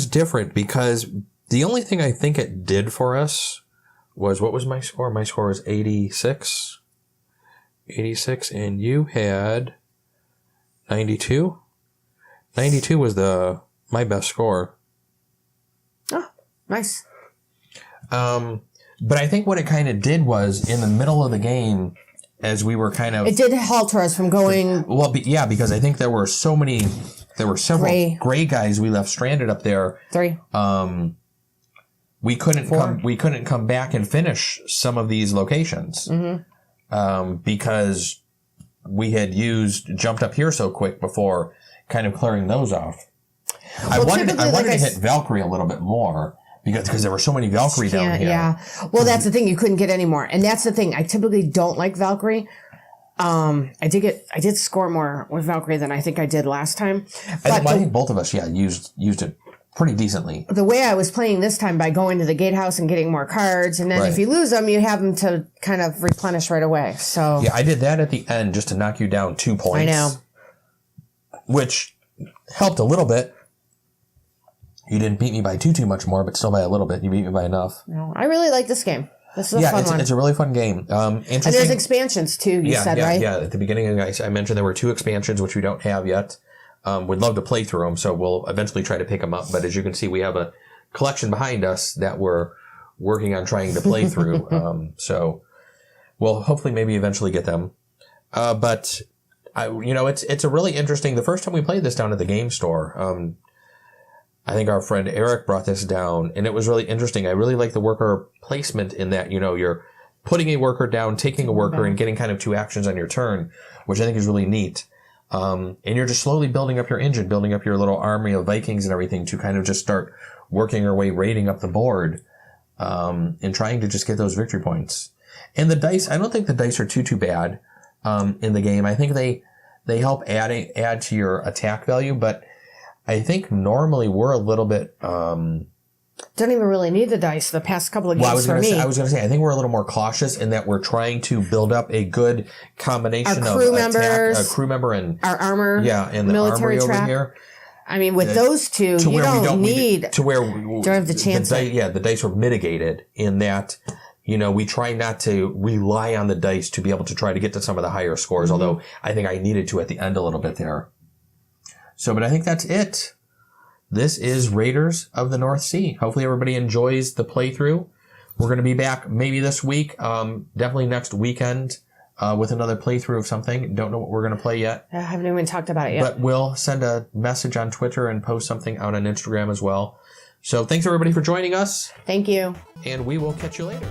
different because the only thing I think it did for us was, what was my score? My score was 86. 86, and you had 92. 92 was my best score. Oh, nice. But I think what it kind of did was in the middle of the game, as we were kind of... It did halter us from going... Well, yeah, because I think there were several gray guys we left stranded up there. 3. We couldn't come back and finish some of these locations. Because we had jumped up here so quick before kind of clearing those off. I wanted to hit Valkyrie a little bit more because there were so many Valkyrie down here. Yeah. Well, that's the thing. You couldn't get any more. And that's the thing. I typically don't like Valkyrie. I did score more with Valkyrie than I think I did last time. I think both of us, used it pretty decently. The way I was playing this time by going to the gatehouse and getting more cards, and then if you lose them, you have them to kind of replenish right away. So yeah, I did that at the end just to knock you down 2 points. I know, which helped a little bit. You didn't beat me by too much more, but still by a little bit. You beat me by enough. No, I really like this game. This is a fun one. It's a really fun game. And there's expansions too. You said right? Yeah. At the beginning, I mentioned there were 2 expansions which we don't have yet. We'd love to play through them, so we'll eventually try to pick them up. But as you can see, we have a collection behind us that we're working on trying to play through. So we'll hopefully maybe eventually get them. But it's a really interesting. The first time we played this down at the game store, I think our friend Eric brought this down, and it was really interesting. I really like the worker placement in that, you're putting a worker down, taking a worker, and getting kind of 2 actions on your turn, which I think is really neat. And you're just slowly building up your engine, building up your little army of Vikings and everything to kind of just start working your way, raiding up the board, and trying to just get those victory points. And the dice, I don't think the dice are too bad, in the game. I think they help add to your attack value, but I think normally we're a little bit, don't even really need the dice the past couple of games I was going to say, I think we're a little more cautious in that we're trying to build up a good combination of a crew member and our armor. Yeah, and the military armory trap. over here. I mean, with those 2, you don't need to where don't have the chance. The dice were mitigated in that, we try not to rely on the dice to be able to try to get to some of the higher scores, although I think I needed to at the end a little bit there. So, but I think that's it. This is Raiders of the North Sea. Hopefully everybody enjoys the playthrough. We're going to be back maybe this week, definitely next weekend, with another playthrough of something. Don't know what we're going to play yet. I haven't even talked about it yet. But we'll send a message on Twitter and post something out on Instagram as well. So thanks everybody for joining us. Thank you. And we will catch you later.